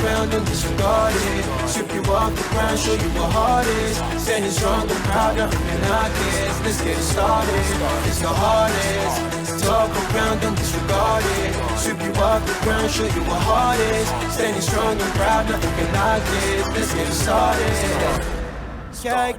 around and disregard it. Strip you off the ground, show you what heart is. Standing strong and proud, nothing can knock it. Let's get it started, it's the hardest. Talk around and disregard it. Strip you off the ground, show you what heart is. Standing strong and proud, nothing can knock it. Let's get it started. Yeah,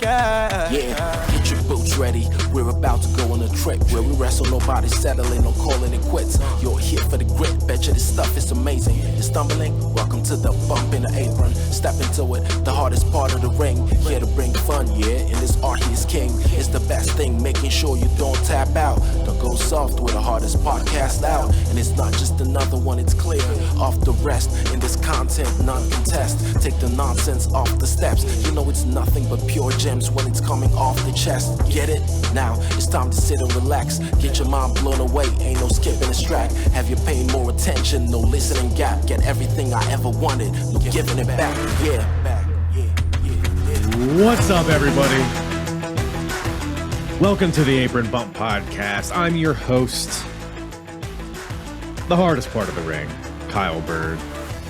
get your boots ready. We're about to go on a trip where we wrestle nobody, settling on calling it quits. You're here for the grit, betcha this stuff is amazing. You're stumbling? Welcome to the bump in the apron. Step into it, the hardest part of the ring. Here to bring fun, yeah, in this art he is king. It's the best thing, making sure you don't tap out. Don't go soft with the hardest podcast out. And it's not just another one, it's clear. Off the rest, in this content, none contest. Take the nonsense off the steps. You know it's nothing but pure gems when it's coming off the chest. Get it? Now it's time to sit and relax. Get your mind blown away, ain't no skipping this track. Have you paying more attention, no listening gap. Get everything I ever wanted, no giving it back. What's up, everybody? Welcome to the Apron Bump Podcast. I'm your host, the hardest part of the ring, Kyle Bird.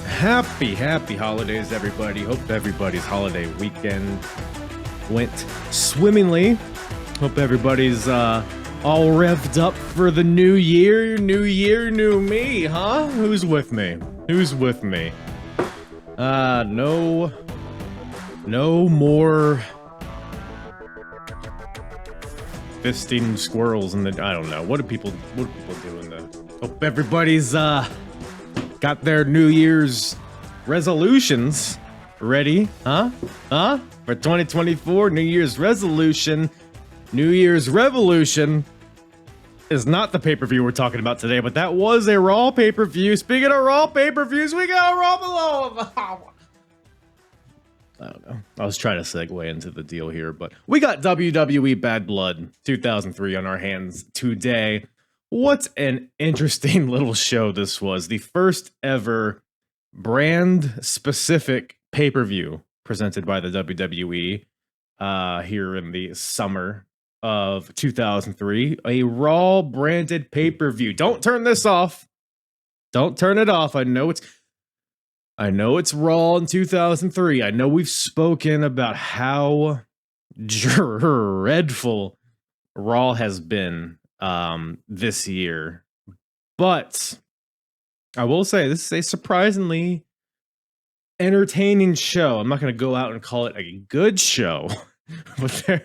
Happy holidays, everybody. Hope everybody's holiday weekend went swimmingly. Hope everybody's all revved up for the new year. New year, new me, huh? Who's with me? No more fisting squirrels in the, I don't know. What do people do in the, hope everybody's got their New Year's resolutions ready, huh? For 2024, New Year's resolution, New Year's revolution is not the pay-per-view we're talking about today, but that was a Raw pay-per-view. Speaking of Raw pay-per-views, we got a Raw below. I don't know. I was trying to segue into the deal here, but we got WWE Bad Blood 2003 on our hands today. What an interesting little show this was. The first ever brand-specific pay-per-view presented by the WWE here in the summer of 2003. A Raw branded pay-per-view. Don't turn this off. Don't turn it off. I know it's Raw in 2003. I know we've spoken about how dreadful Raw has been this year, but I will say this is a surprisingly entertaining show. I'm not going to go out and call it a good show, but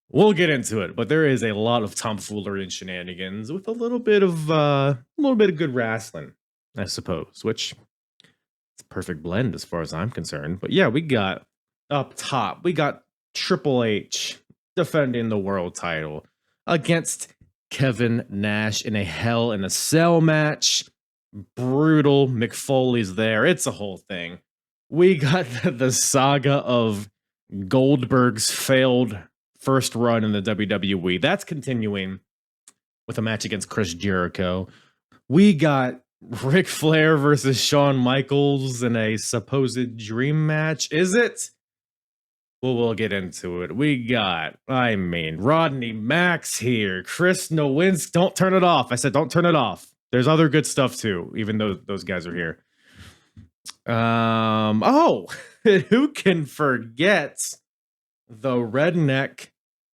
we'll get into it. But there is a lot of tomfoolery and shenanigans with a little bit of good wrestling, I suppose, which it's a perfect blend as far as I'm concerned. But yeah, we got up top, we got Triple H defending the world title against Kevin Nash in a Hell in a Cell match. Brutal. McFoley's there. It's a whole thing. We got the saga of Goldberg's failed first run in the WWE. That's continuing with a match against Chris Jericho. We got Ric Flair versus Shawn Michaels in a supposed dream match. Is it? Well, we'll get into it. We got, Rodney Max here. Chris Nowinski. Don't turn it off. I said don't turn it off. There's other good stuff too, even though those guys are here. Who can forget the Redneck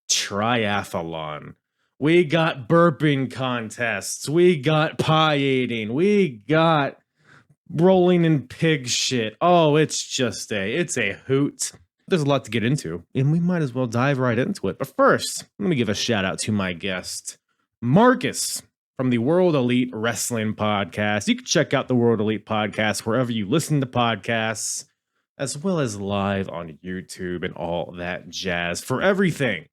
Triathlon? We got burping contests. We got pie eating. We got rolling in pig shit. Oh, it's a hoot. There's a lot to get into, and we might as well dive right into it. But first, let me give a shout out to my guest, Marcus, from the World Elite Wrestling Podcast. You can check out the World Elite Podcast wherever you listen to podcasts, as well as live on YouTube and all that jazz. For everything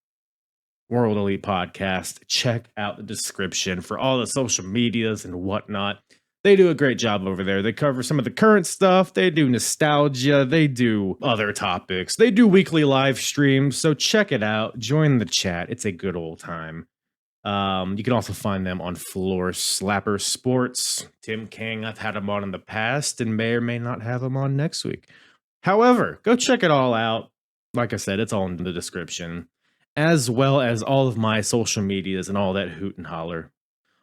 World Elite Podcast, check out the description for all the social medias and whatnot. They do a great job over there. They cover some of the current stuff. They do nostalgia. They do other topics. They do weekly live streams. So check it out. Join the chat. It's a good old time. You can also find them on Floor Slapper Sports. Tim King, I've had him on in the past and may or may not have him on next week. However, go check it all out. Like I said, it's all in the description, as well as all of my social medias and all that hoot and holler.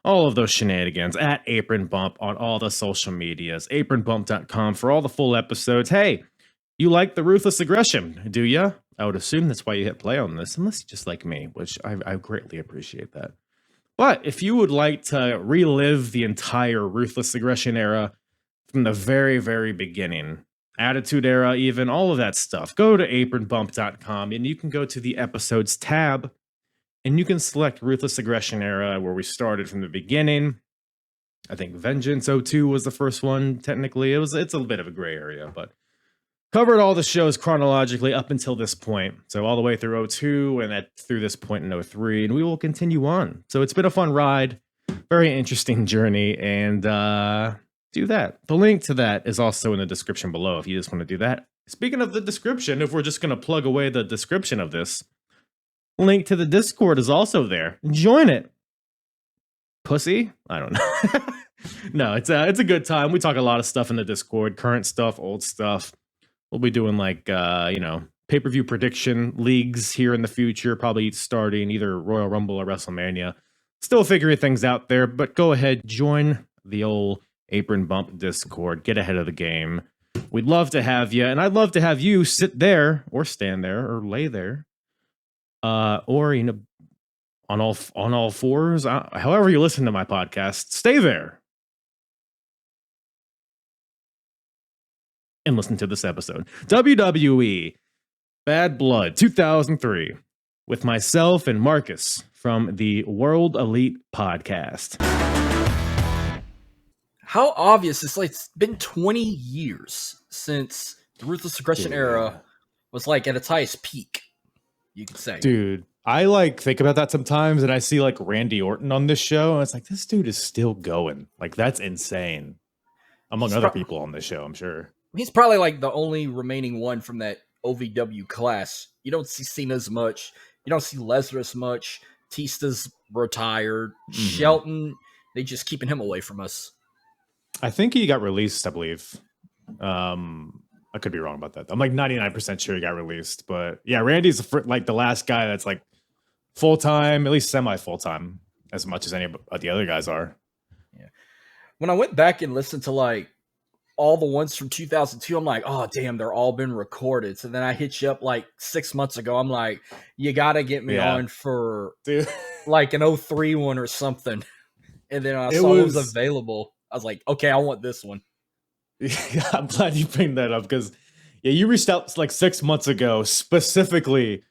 all of those shenanigans at Apron Bump on all the social medias, apronbump.com for all the full episodes. Hey, you like the ruthless aggression, do ya? I would assume that's why you hit play on this, unless you just like me, which I greatly appreciate that. But if you would like to relive the entire ruthless aggression era from the very, very beginning, Attitude Era, even all of that stuff, go to apronbump.com and you can go to the episodes tab and you can select Ruthless Aggression Era, where we started from the beginning. I think Vengeance 02 was the first one, technically. It's a bit of a gray area, but covered all the shows chronologically up until this point. So all the way through 02 and through this point in 03, and we will continue on. So it's been a fun ride, very interesting journey, and do that. The link to that is also in the description below if you just want to do that. Speaking of the description, if we're just going to plug away the description of this, link to the Discord is also there. Join it. Pussy? I don't know. No, it's a good time. We talk a lot of stuff in the Discord, current stuff, old stuff. We'll be doing like pay-per-view prediction leagues here in the future, probably starting either Royal Rumble or WrestleMania. Still figuring things out there, but go ahead, join the old Apron Bump Discord. Get ahead of the game. We'd love to have you, and I'd love to have you sit there or stand there or lay there. Or on all fours, however you listen to my podcast, stay there and listen to this episode. WWE Bad Blood 2003 with myself and Marcus from the World Elite Podcast. How obvious it's been 20 years since the Ruthless Aggression era was like at its highest peak, you could say. Dude, I think about that sometimes, and I see Randy Orton on this show, and it's like, this dude is still going. That's insane. Among other people on this show, I'm sure. He's probably the only remaining one from that OVW class. You don't see Cena as much. You don't see Lesnar as much. Tista's retired. Shelton, they just keeping him away from us. I think he got released, I believe. I could be wrong about that. I'm 99% sure he got released, but yeah, Randy's the last guy that's full time, at least semi full time, as much as any of the other guys are. Yeah. When I went back and listened to all the ones from 2002, I'm like, oh damn, they're all been recorded. So then I hit you up 6 months ago. I'm like, you gotta get me on for Dude. an 03 one or something. And then I saw it was available. I was like, okay, I want this one. Yeah, I'm glad you bring that up because you reached out 6 months ago specifically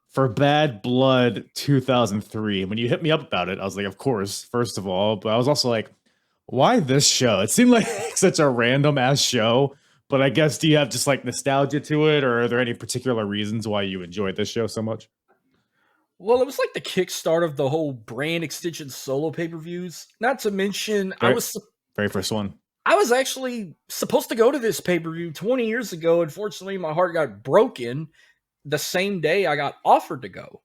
for Bad Blood 2003. When you hit me up about it, I was like, of course, first of all, but I was also like, why this show? It seemed like such a random ass show, but I guess, do you have just nostalgia to it, or are there any particular reasons why you enjoyed this show so much? Well, it was the kickstart of the whole brand extension solo pay-per-views. Not to mention, very first one. I was actually supposed to go to this pay-per-view 20 years ago. Unfortunately, my heart got broken the same day I got offered to go.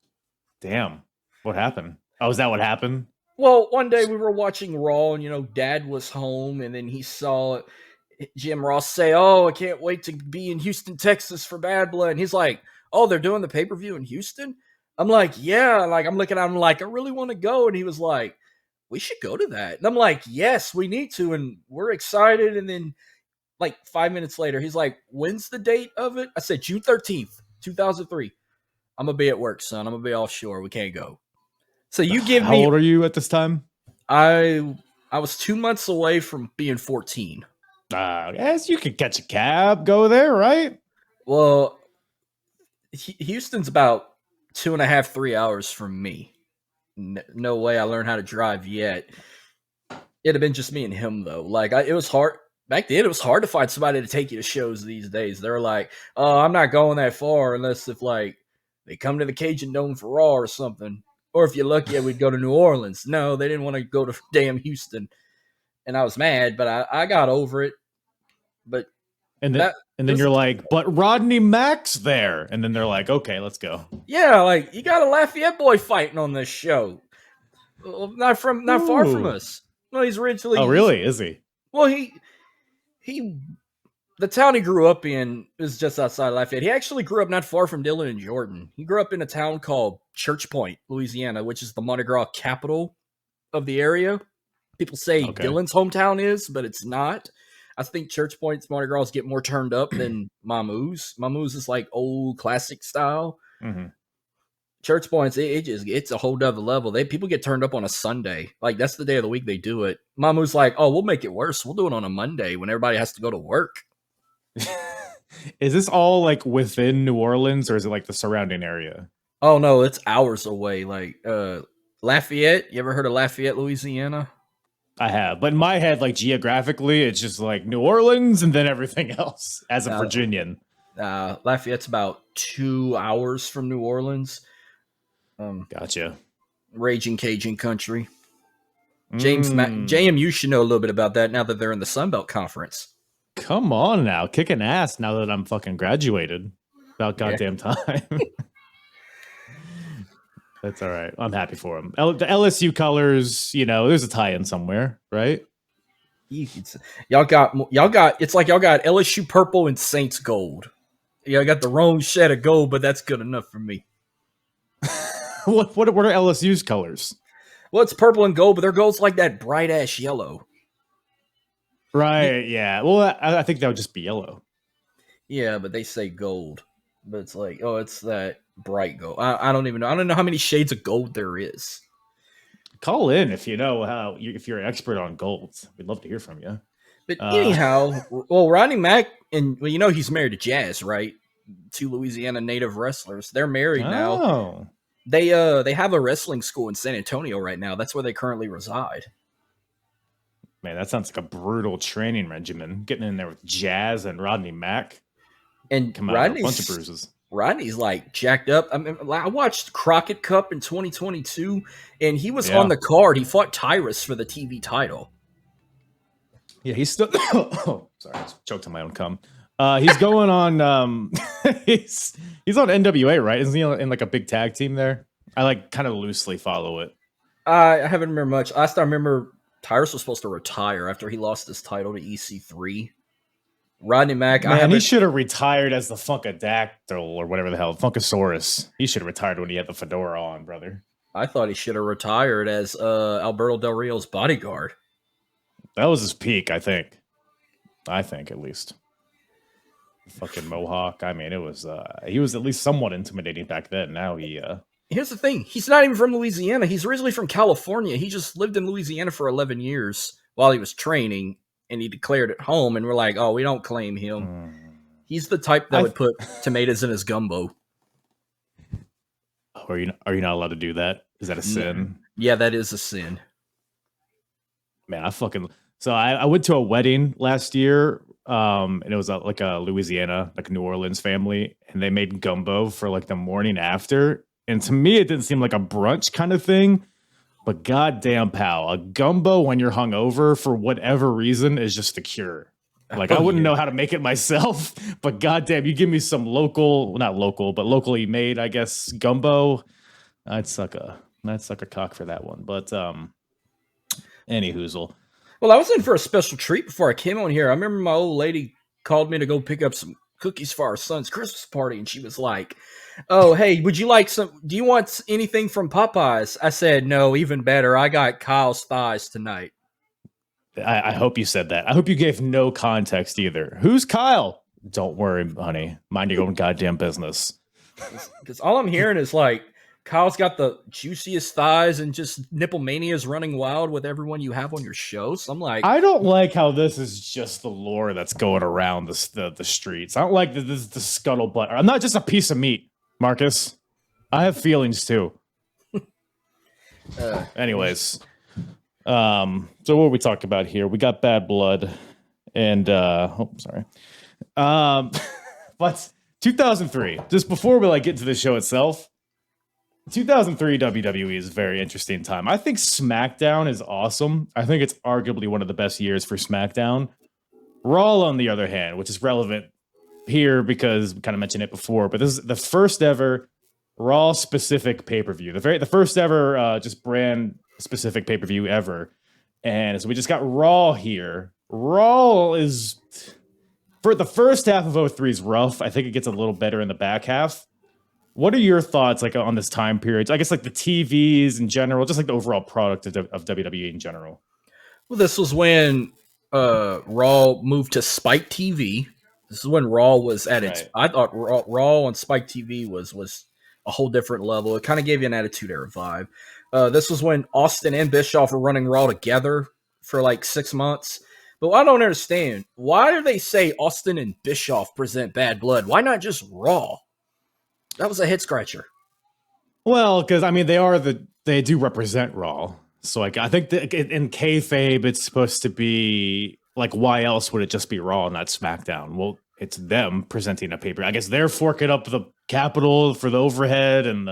Damn. What happened? Oh, is that what happened? Well, one day we were watching Raw and, Dad was home and then he saw Jim Ross say, oh, I can't wait to be in Houston, Texas for Bad Blood. And he's like, oh, they're doing the pay-per-view in Houston? I'm like, yeah. I'm looking at him I really want to go. And he was like, we should go to that. And I'm like, yes, we need to. And we're excited. And then 5 minutes later, he's like, when's the date of it? I said, June 13th, 2003. I'm going to be at work, son. I'm going to be offshore. We can't go. So you give me... How old are you at this time? I was 2 months away from being 14. Yes, you could catch a cab, go there, right? Well, Houston's about 2.5, 3 hours from me. No way I learned how to drive yet. It'd have been just me and him, though. It was hard. Back then, it was hard to find somebody to take you to shows these days. They're like, oh, I'm not going that far unless if, they come to the Cajun Dome for Raw or something. Or if you're lucky, we'd go to New Orleans. No, they didn't want to go to damn Houston. And I was mad, but I got over it. But and then you're like, but Rodney Mack's there. And then they're like, okay, let's go. Yeah, you got a Lafayette boy fighting on this show. Not far from us. No, he's originally... Oh, really? Is he? Well, the town he grew up in is just outside Lafayette. He actually grew up not far from Dillon and Jordan. He grew up in a town called Church Point, Louisiana, which is the Mardi Gras capital of the area. People say Okay. Dylan's hometown is, but it's not. I think Church Point's Mardi Gras get more turned up than Mamou's. Mamou's is like old classic style. Mm-hmm. Church Point's it's a whole other level. People get turned up on a Sunday. Like that's the day of the week they do it. Mamou's like, oh, we'll make it worse. We'll do it on a Monday when everybody has to go to work. Is this all like within New Orleans or is it like the surrounding area? Oh no, it's hours away. Like Lafayette. You ever heard of Lafayette, Louisiana? I have, but in my head, like geographically, it's just like New Orleans and then everything else as a Virginian. Lafayette's about 2 hours from New Orleans. Gotcha. Raging Cajun country. JMU should know a little bit about that now that they're in the Sun Belt Conference. Come on now, kicking ass now that I'm fucking graduated. About goddamn time. That's all right. I'm happy for him. The LSU colors, there's a tie-in somewhere, right? Y'all got. It's like y'all got LSU purple and Saints gold. Y'all got the wrong shade of gold, but that's good enough for me. What are LSU's colors? Well, it's purple and gold, but their gold's like that bright ass yellow. Right. Yeah. Well, I think that would just be yellow. Yeah, but they say gold. But it's like, oh, it's that bright gold. I don't even know. I don't know how many shades of gold there is. Call in if you know if you're an expert on gold. We'd love to hear from you. But anyhow, well, Rodney Mack, and he's married to Jazz, right? 2 Louisiana native wrestlers. They're married now. They have a wrestling school in San Antonio right now. That's where they currently reside. Man, that sounds like a brutal training regimen. Getting in there with Jazz and Rodney Mack. And come out with a bunch of bruises. Rodney's like jacked up. I mean, I watched Crockett Cup in 2022, and he was on the card. He fought Tyrus for the TV title. Yeah, he's still. Oh, sorry, I choked on my own cum. He's going on. He's on NWA, right? Isn't he in like a big tag team there? I like kind of loosely follow it. I haven't remember much. Last I remember, Tyrus was supposed to retire after he lost his title to EC3. Rodney Mack, he should have retired as the Funkadactyl or whatever the hell, Funkasaurus. He should have retired when he had the fedora on, brother. I thought he should have retired as Alberto Del Rio's bodyguard. That was his peak, I think. At least. Fucking Mohawk. I mean, it was he was at least somewhat intimidating back then. Now he Here's the thing. He's not even from Louisiana. He's originally from California. He just lived in Louisiana for 11 years while he was training, and he declared it home, and we're like, oh, we don't claim him. He's the type that would put tomatoes in his gumbo. Are you not allowed to do that? Is that a sin? Yeah, that is a sin. Man, so I went to a wedding last year, and it was like a Louisiana, like a New Orleans family, and they made gumbo for like the morning after. And to me, it didn't seem like a brunch kind of thing. But goddamn, pal, a gumbo when you're hungover for whatever reason is just a cure. Like I wouldn't know how to make it myself, but goddamn, you give me some not local, but locally made, I guess, gumbo. I'd suck a cock for that one. But any hoozle. Well, I was in for a special treat before I came on here. I remember my old lady called me to go pick up some cookies for our son's Christmas party, and she was like, oh, hey, do you want anything from Popeyes? I said, no, even better. I got Kyle's thighs tonight. I hope you said that. I hope you gave no context either. Who's Kyle? Don't worry, honey. Mind your own goddamn business. Because all I'm hearing is like, Kyle's got the juiciest thighs and just nipple mania is running wild with everyone you have on your show. So I'm like, I don't like how this is just the lore that's going around the streets. I don't like this is the scuttlebutt. I'm not just a piece of meat, Marcus. I have feelings too. Anyways, so what we talked about here? We got Bad Blood, and but 2003. Just before we get into the show itself. 2003 WWE is a very interesting time. I think SmackDown is awesome. I think it's arguably one of the best years for SmackDown. Raw, on the other hand, which is relevant here because we kind of mentioned it before, but this is the first ever Raw specific pay-per-view. The first ever just brand specific pay-per-view ever. And so we just got Raw here. Raw is, for the first half of 03 is rough. I think it gets a little better in the back half. What are your thoughts on this time period? I guess the TVs in general, just the overall product of WWE in general. Well, this was when Raw moved to Spike TV. This is when Raw was at its. Right. I thought Raw on Spike TV was a whole different level. It kind of gave you an Attitude Era vibe. This was when Austin and Bischoff were running Raw together for like 6 months. But what I don't understand, why do they say Austin and Bischoff present Bad Blood? Why not just Raw? That was a head scratcher. Well, because I mean, they do represent Raw. So like, I think that in kayfabe, it's supposed to be like, why else would it just be Raw, not SmackDown? Well, it's them presenting a paper. I guess they're forking up the capital for the overhead and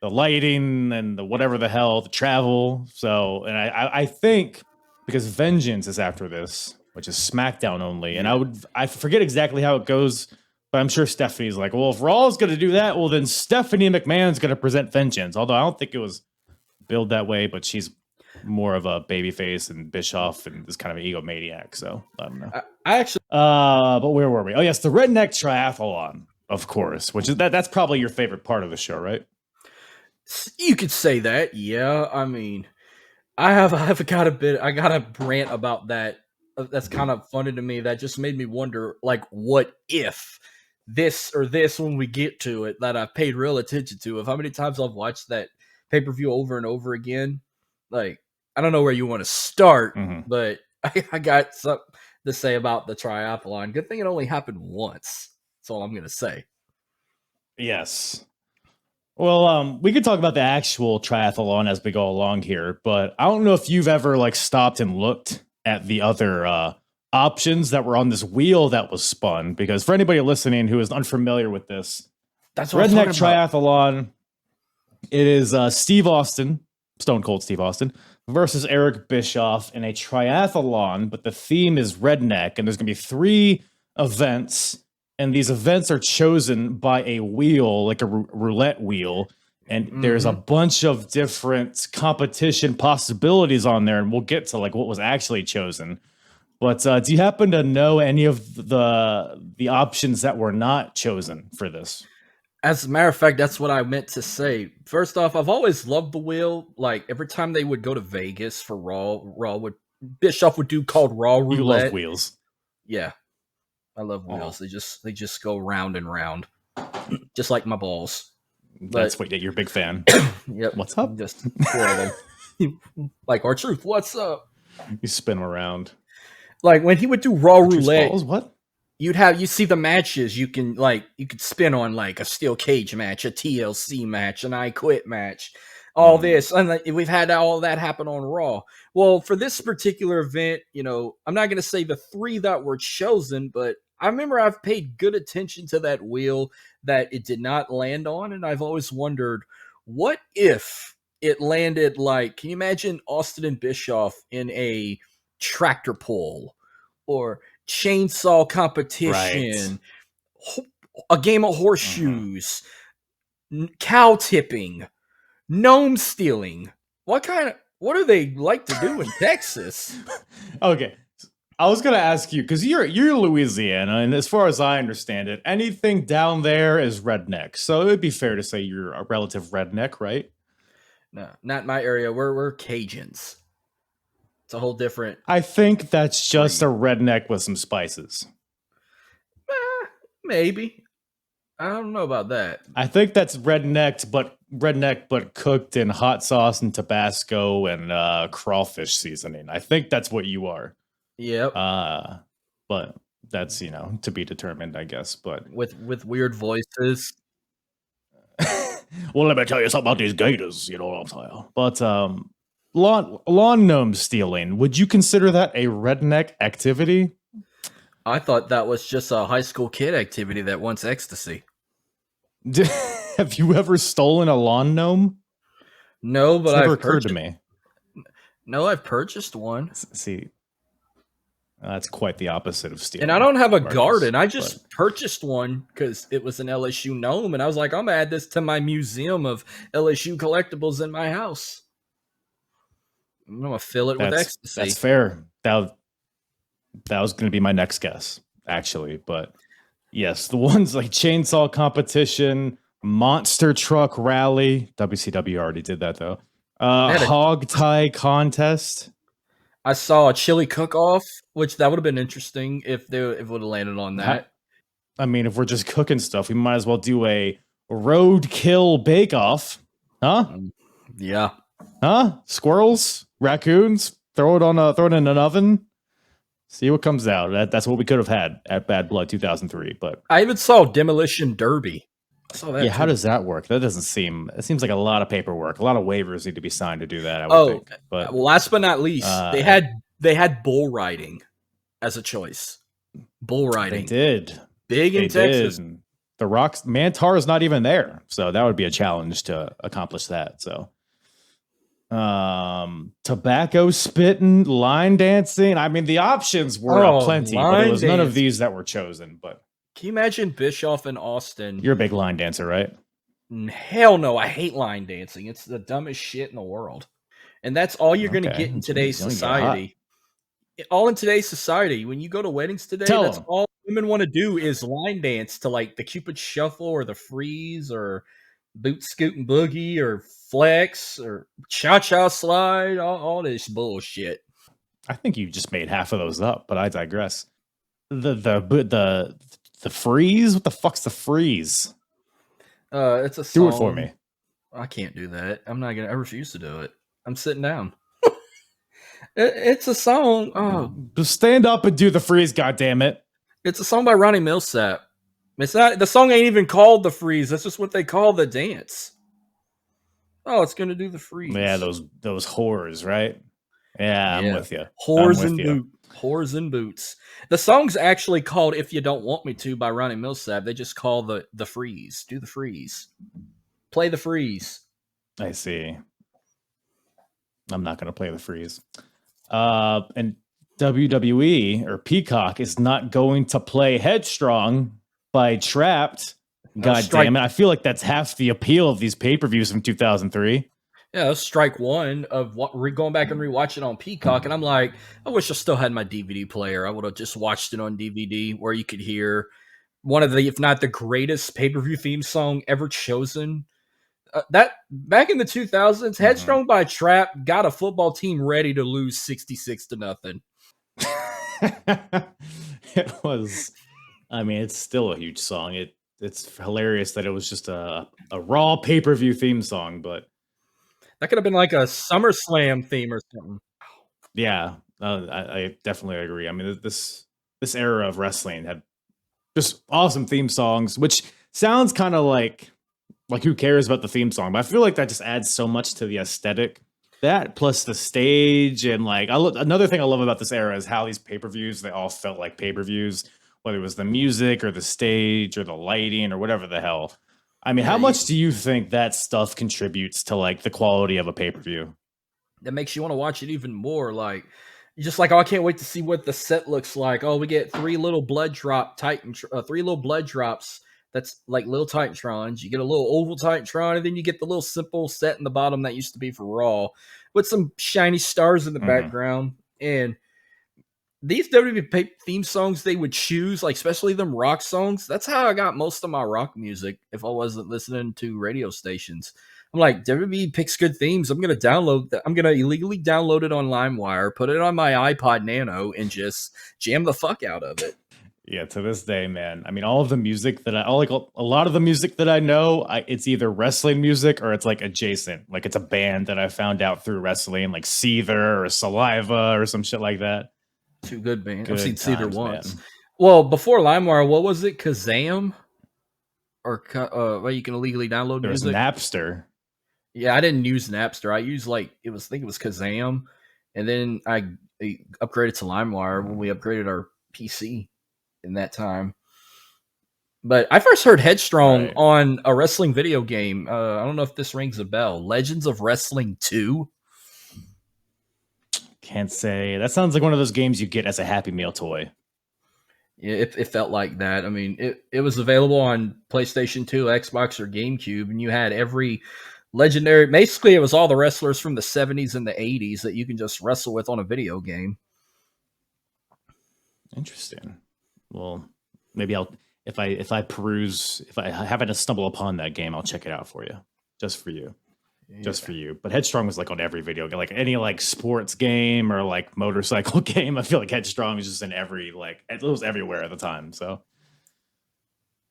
the lighting and the whatever the hell, the travel. So, and I think because Vengeance is after this, which is SmackDown only, and I forget exactly how it goes. But I'm sure Stephanie's like, well, if Raw's going to do that, well, then Stephanie McMahon's going to present Vengeance. Although I don't think it was billed that way, but she's more of a babyface, and Bischoff and is kind of an egomaniac. So I don't know. I actually, But where were we? Oh, yes, the Redneck Triathlon, of course, which is that's probably your favorite part of the show, right? you could say that. Yeah, I mean, I've got I got a rant about that. That's kind of funny to me. That just made me wonder, like, what if this or this when we get to it that I've paid real attention to, of how many times I've watched that pay-per-view over and over again. Like, I don't know where you want to start, but I got something to say about the triathlon. Good thing it only happened once. That's all I'm going to say. Yes. Well, we could talk about the actual triathlon as we go along here, but I don't know if you've ever like stopped and looked at the other options that were on this wheel that was spun. Because for anybody listening who is unfamiliar with this, that's what Redneck Triathlon. It is Steve Austin, Stone Cold Steve Austin, versus Eric Bischoff in a triathlon, but the theme is redneck, and there's going to be 3 events, and these events are chosen by a wheel, like a roulette wheel, and there's a bunch of different competition possibilities on there, and we'll get to like what was actually chosen. But do you happen to know any of the options that were not chosen for this? As a matter of fact, that's what I meant to say. First off, I've always loved the wheel. Like, every time they would go to Vegas for Bischoff would do called Raw Roulette. You love wheels. Yeah. I love wheels. They just go round and round. Just like my balls. That's what you're a big fan. Yep. What's up? Just 4 of them. Like R-Truth, what's up? You spin them around. Like, when he would do Raw Roulette. Balls? What? You see the matches you could spin on, like a steel cage match, a TLC match, an I Quit match, all this. And we've had all that happen on Raw. Well, for this particular event, I'm not going to say the 3 that were chosen, but I remember I've paid good attention to that wheel that it did not land on. And I've always wondered, what if it landed like, can you imagine Austin and Bischoff in a tractor pull or chainsaw competition, a game of horseshoes, cow tipping, gnome stealing? What do they like to do in Texas? Okay, I was gonna ask you because you're Louisiana, and as far as I understand it, anything down there is redneck. So it would be fair to say you're a relative redneck, right? No, not my area. We're Cajuns. It's a whole different. I think that's just a redneck with some spices. Maybe. I don't know about that. I think that's redneck, but cooked in hot sauce and Tabasco and crawfish seasoning. I think that's what you are. Yep. But that's to be determined, I guess. But with weird voices. Well, let me tell you something about these gators. You know what I'm saying? But lawn gnome stealing. Would you consider that a redneck activity? I thought that was just a high school kid activity that wants ecstasy. Have you ever stolen a lawn gnome? No, but it's never occurred to me. No, I've purchased one. See, that's quite the opposite of stealing. And I don't have a garden. I just purchased one because it was an LSU gnome, and I was like, I'm gonna add this to my museum of LSU collectibles in my house. I'm gonna fill it with ecstasy. That's fair. That was going to be my next guess, actually. But yes, the ones like chainsaw competition, monster truck rally. WCW already did that though. Hog tie contest. I saw a chili cook-off, which that would have been interesting if it would have landed on that. I mean, if we're just cooking stuff, we might as well do a roadkill bake-off, huh? Yeah. Huh? Squirrels, raccoons, throw it in an oven. See what comes out. That's what we could have had at Bad Blood 2003. But I even saw Demolition Derby. I saw that. yeah, how does that work? That doesn't seem. It seems like a lot of paperwork. A lot of waivers need to be signed to do that. I would think. But last but not least, they had bull riding as a choice. Bull riding. They did. Big in Texas. Did. The Rock's Mantar is not even there, so that would be a challenge to accomplish that. So, tobacco spitting, line dancing. I mean, the options were plenty, but there was none of these that were chosen. But can you imagine Bischoff and Austin? You're a big line dancer, right? Hell no, I hate line dancing. It's the dumbest shit in the world, and that's all you're going to get in today's society. All in today's society, when you go to weddings today, that's all women want to do is line dance to like the Cupid Shuffle or the Freeze or Boot Scoot and Boogie or Flex or Cha-Cha Slide, all this bullshit. I think you just made half of those up, but I digress. The Freeze? What the fuck's the Freeze? It's a song. Do it for me. I can't do that. I refuse to do it. I'm sitting down. It's a song. Oh, just stand up and do the Freeze, goddammit. It's a song by Ronnie Millsap. It's not. The song ain't even called the Freeze. That's just what they call the dance. Oh, it's gonna do the Freeze. Yeah, those whores, right? Yeah, I'm with you. Whores and boots. The song's actually called "If You Don't Want Me To" by Ronnie Millsap. They just call the Freeze. Do the Freeze. Play the Freeze. I see. I'm not gonna play the Freeze. And WWE or Peacock is not going to play Headstrong by Trapped. God damn it. I feel like that's half the appeal of these pay-per-views from 2003. Yeah, that's strike one of going back and rewatching on Peacock. And I'm like, I wish I still had my DVD player. I would have just watched it on DVD where you could hear one of the, if not the greatest pay-per-view theme song ever chosen. That back in the 2000s, Headstrong by Trap got a football team ready to lose 66-0. It was, I mean, it's still a huge song. It's hilarious that it was just a Raw pay-per-view theme song, but that could have been like a SummerSlam theme or something. Yeah, I definitely agree. I mean, this era of wrestling had just awesome theme songs, which sounds kind of like who cares about the theme song? But I feel like that just adds so much to the aesthetic. That plus the stage and like another thing I love about this era is how these pay-per-views, they all felt like pay-per-views, whether it was the music or the stage or the lighting or whatever the hell. I mean, how much do you think that stuff contributes to like the quality of a pay-per-view? That makes you want to watch it even more. Like, just like, oh, I can't wait to see what the set looks like. Oh, we get three little blood drops. That's like little Titantrons. You get a little oval Titantron, and then you get the little simple set in the bottom that used to be for Raw with some shiny stars in the background. And these WWE theme songs they would choose, like especially them rock songs, that's how I got most of my rock music if I wasn't listening to radio stations. I'm like, WWE picks good themes. I'm going to download that. I'm going to illegally download it on LimeWire, put it on my iPod Nano, and just jam the fuck out of it. Yeah, to this day, man. I mean, all of the music that a lot of the music that I know, it's either wrestling music or it's like adjacent. Like it's a band that I found out through wrestling, like Seether or Saliva or some shit like that. Two good bands. I've seen times, Seether once. Man. Well, before LimeWire, what was it? Kazam? Or where you can illegally download music? music? Napster. Yeah, I didn't use Napster. I used I think it was Kazam, and then I upgraded to LimeWire when we upgraded our PC in that time. But I first heard Headstrong on a wrestling video game. I don't know if this rings a bell. Legends of Wrestling 2. Can't say. That sounds like one of those games you get as a Happy Meal toy. Yeah, it felt like that. I mean, it was available on PlayStation 2, Xbox, or GameCube, and you had every legendary. Basically, it was all the wrestlers from the 70s and the 80s that you can just wrestle with on a video game. Interesting. Well, maybe if I happen to stumble upon that game, I'll check it out for you, just for you. just for you. But Headstrong was like on every video game, like any like sports game or like motorcycle game. I feel like Headstrong is just in every like it was everywhere at the time. So,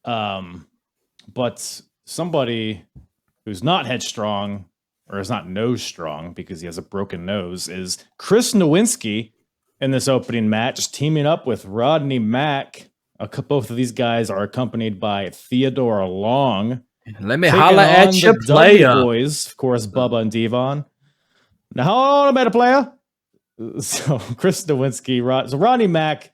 but somebody who's not headstrong or is not nose strong because he has a broken nose is Chris Nowinski in this opening match, teaming up with Rodney Mack. Both of these guys are accompanied by Theodore Long. Let me holla at you, player. Boys, of course, Bubba and Devon. Now, hold on, better player. So, Chris Nowinski, so Rodney Mack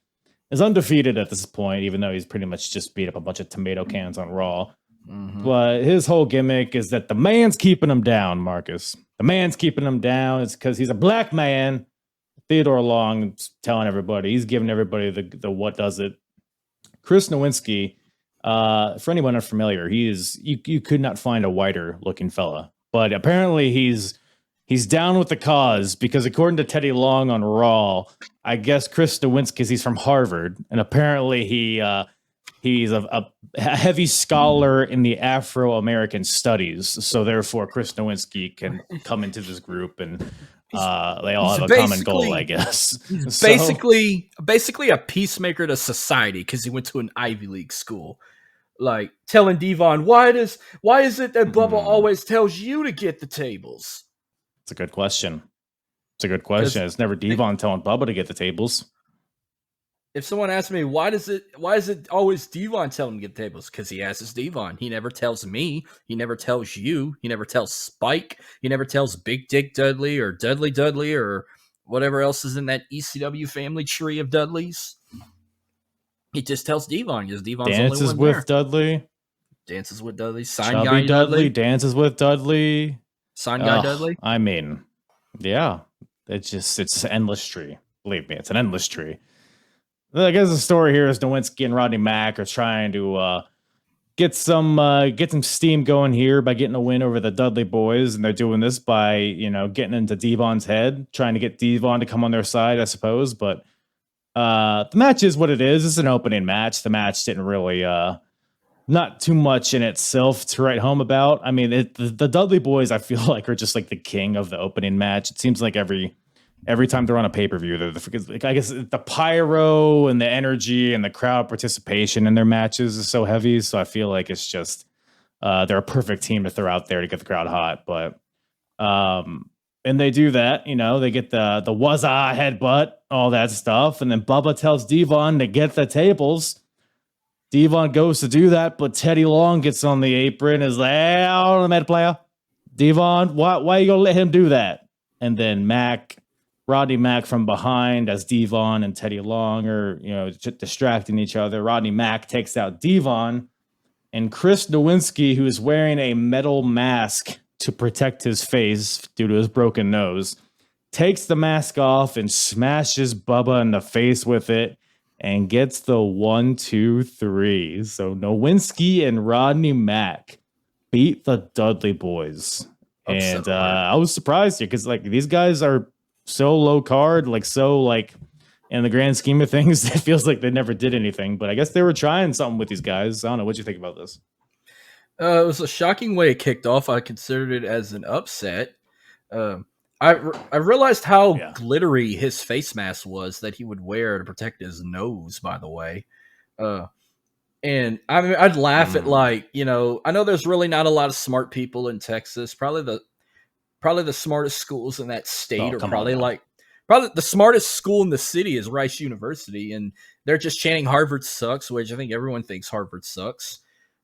is undefeated at this point, even though he's pretty much just beat up a bunch of tomato cans on Raw. Mm-hmm. But his whole gimmick is that the man's keeping him down, Marcus. The man's keeping him down. It's because he's a black man. Theodore Long is telling everybody, he's giving everybody the what does it. Chris Nowinski, for anyone unfamiliar, you could not find a whiter looking fella, but apparently he's down with the cause because according to Teddy Long on Raw, I guess Chris Nowinski, he's from Harvard, and apparently he's a heavy scholar in the Afro-American studies. So therefore, Chris Nowinski can come into this group and they all have a common goal, I guess. Basically a peacemaker to society because he went to an Ivy League school. Like telling Devon, why is it that Bubba always tells you to get the tables? It's a good question. It's never Devon telling Bubba to get the tables. If someone asks me, why is it always Devon telling him to get the tables? Because he asks Devon. He never tells me. He never tells you. He never tells Spike. He never tells Big Dick Dudley or Dudley Dudley or whatever else is in that ECW family tree of Dudleys. He just tells Devon because Devon's dances the only one with there. Dudley. Dances with Dudley. Sign Chubby guy Dudley. Dances with Dudley. Sign guy Dudley. I mean, yeah. It's an endless tree. Believe me, it's an endless tree. I guess the story here is Nowinski and Rodney Mack are trying to get some steam going here by getting a win over the Dudley boys, and they're doing this by getting into Devon's head, trying to get Devon to come on their side, I suppose. But the match is what it is. It's an opening match. The match didn't really not too much in itself to write home about. I mean, the Dudley boys, I feel like, are just like the king of the opening match. It seems like every time they're on a pay-per-view, I guess the pyro and the energy and the crowd participation in their matches is so heavy. So I feel like it's just they're a perfect team to throw out there to get the crowd hot. But and they do that, they get the wazza headbutt, all that stuff, and then Bubba tells Devon to get the tables. Devon goes to do that, but Teddy Long gets on the apron, is like, hey, hold on, player. Devon, why you gonna let him do that? And then Rodney Mack from behind, as Devon and Teddy Long are, distracting each other. Rodney Mack takes out Devon, and Chris Nowinski, who is wearing a metal mask to protect his face due to his broken nose, takes the mask off and smashes Bubba in the face with it and gets the 1, 2, 3. So Nowinski and Rodney Mack beat the Dudley boys. And I was surprised here because these guys are so low card, in the grand scheme of things, it feels like they never did anything. But I guess they were trying something with these guys. I don't know. What do you think about this? It was a shocking way it kicked off. I considered it as an upset. I realized how glittery his face mask was that he would wear to protect his nose, by the way. And I mean, I'd laugh at I know there's really not a lot of smart people in Texas. Probably the smartest schools in that state are probably the smartest school in the city is Rice University, and they're just chanting Harvard sucks, which I think everyone thinks Harvard sucks.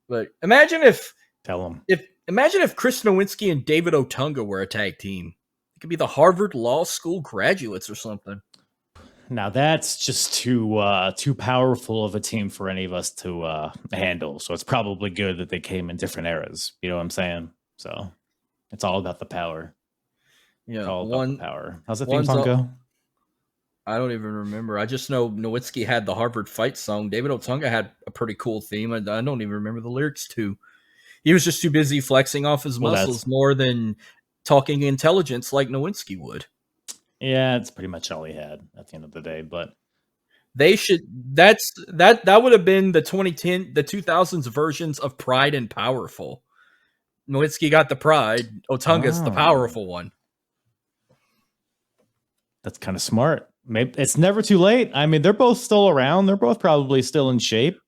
But imagine if Chris Nowinski and David Otunga were a tag team. It could be the Harvard Law School graduates or something. Now that's just too powerful of a team for any of us to handle. So it's probably good that they came in different eras. You know what I'm saying? So it's all about the power. Yeah, all about the power. How's the theme song go? I don't even remember. I just know Nowinski had the Harvard fight song. David Otunga had a pretty cool theme. I don't even remember the lyrics to. He was just too busy flexing off his muscles more than talking intelligence like Nowinski would. Yeah, it's pretty much all he had at the end of the day. But they should. That would have been the 2010, the 2000s versions of Pride and Powerful. Nowinski got the pride. Otunga's the powerful one. That's kind of smart. Maybe it's never too late. I mean, they're both still around. They're both probably still in shape.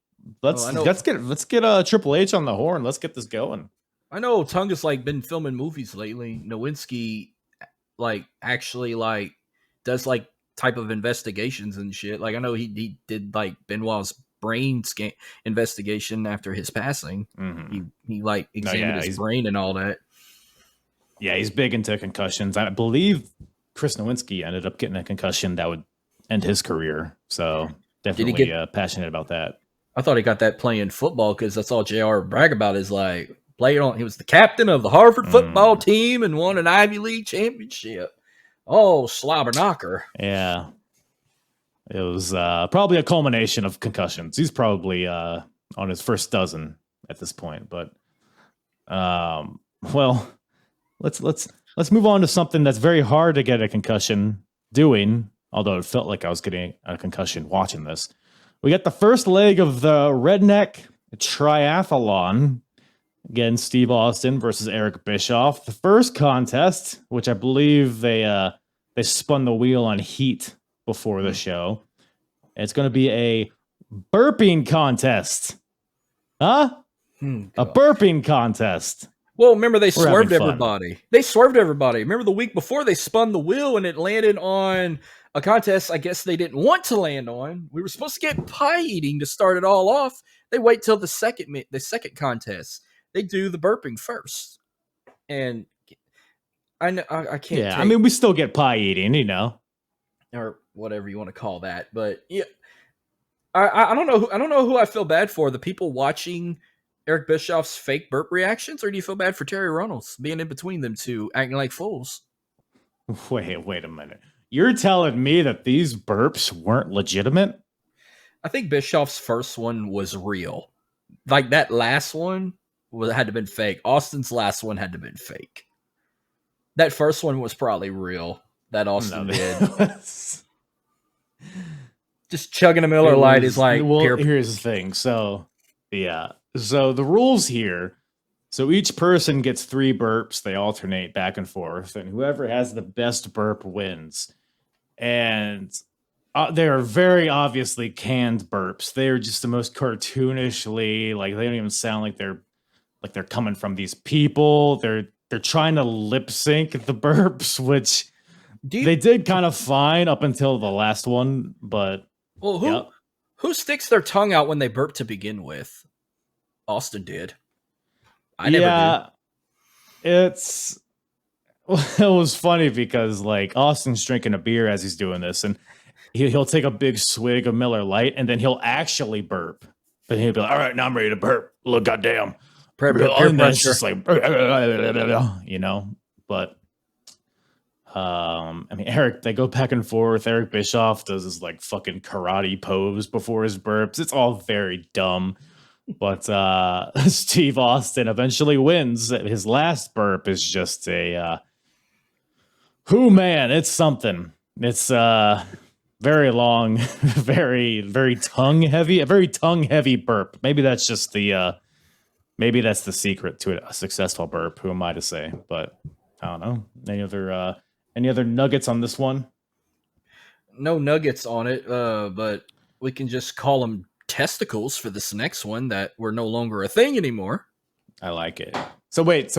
Let's get Triple H on the horn. Let's get this going. I know Otunga's like been filming movies lately. Nowinski actually does like type of investigations and shit. Like I know he did like Benoit's brain scan investigation after his passing. Mm-hmm. He like examined his brain and all that. Yeah, he's big into concussions. I believe Chris Nowinski ended up getting a concussion that would end his career. So definitely passionate about that. I thought he got that playing football because that's all JR brag about is like played on. He was the captain of the Harvard football team and won an Ivy League championship. Oh, slobber knocker. Yeah. It was probably a culmination of concussions. He's probably on his first dozen at this point. But well, let's move on to something that's very hard to get a concussion doing, although it felt like I was getting a concussion watching this. We got the first leg of the Redneck Triathlon. Again, Steve Austin versus Eric Bischoff. The first contest, which I believe they spun the wheel on heat before the show. It's going to be a burping contest. Huh? A burping contest. Well, remember they swerved everybody. They swerved everybody. Remember the week before they spun the wheel and it landed on a contest I guess they didn't want to land on. We were supposed to get pie eating to start it all off. They wait till the second contest. They do the burping first. And I can't. Yeah, I mean we still get pie eating, you know, or whatever you want to call that. But yeah, I don't know. I don't know who I feel bad for. The people watching Eric Bischoff's fake burp reactions, or do you feel bad for Terry Runnels being in between them two, acting like fools? Wait a minute. You're telling me that these burps weren't legitimate? I think Bischoff's first one was real. Like that last one had to have been fake. Austin's last one had to have been fake. That first one was probably real. That Austin did. Just chugging a Miller Lite is like... Well, here's the thing. So, yeah. So the rules here. So each person gets 3 burps. They alternate back and forth. And whoever has the best burp wins. And they are very obviously canned burps. They are just the most cartoonishly... Like, they don't even sound like they're coming from these people. They're trying to lip sync the burps, which... They did kind of fine up until the last one, but... Well, who sticks their tongue out when they burp to begin with? Austin did. I never did. It was funny because, like, Austin's drinking a beer as he's doing this, and he'll take a big swig of Miller Lite, and then he'll actually burp. But he'll be like, all right, now I'm ready to burp. Look, goddamn. And then it's just like... You know? But... I mean, they go back and forth. Eric Bischoff does his like fucking karate pose before his burps. It's all very dumb. But Steve Austin eventually wins. His last burp is just a man, it's something. It's very long, very, very tongue heavy, a very tongue heavy burp. Maybe that's just the secret to a successful burp. Who am I to say? But I don't know. Any other nuggets on this one? No nuggets on it, but we can just call them testicles for this next one that were no longer a thing anymore. I like it. So wait.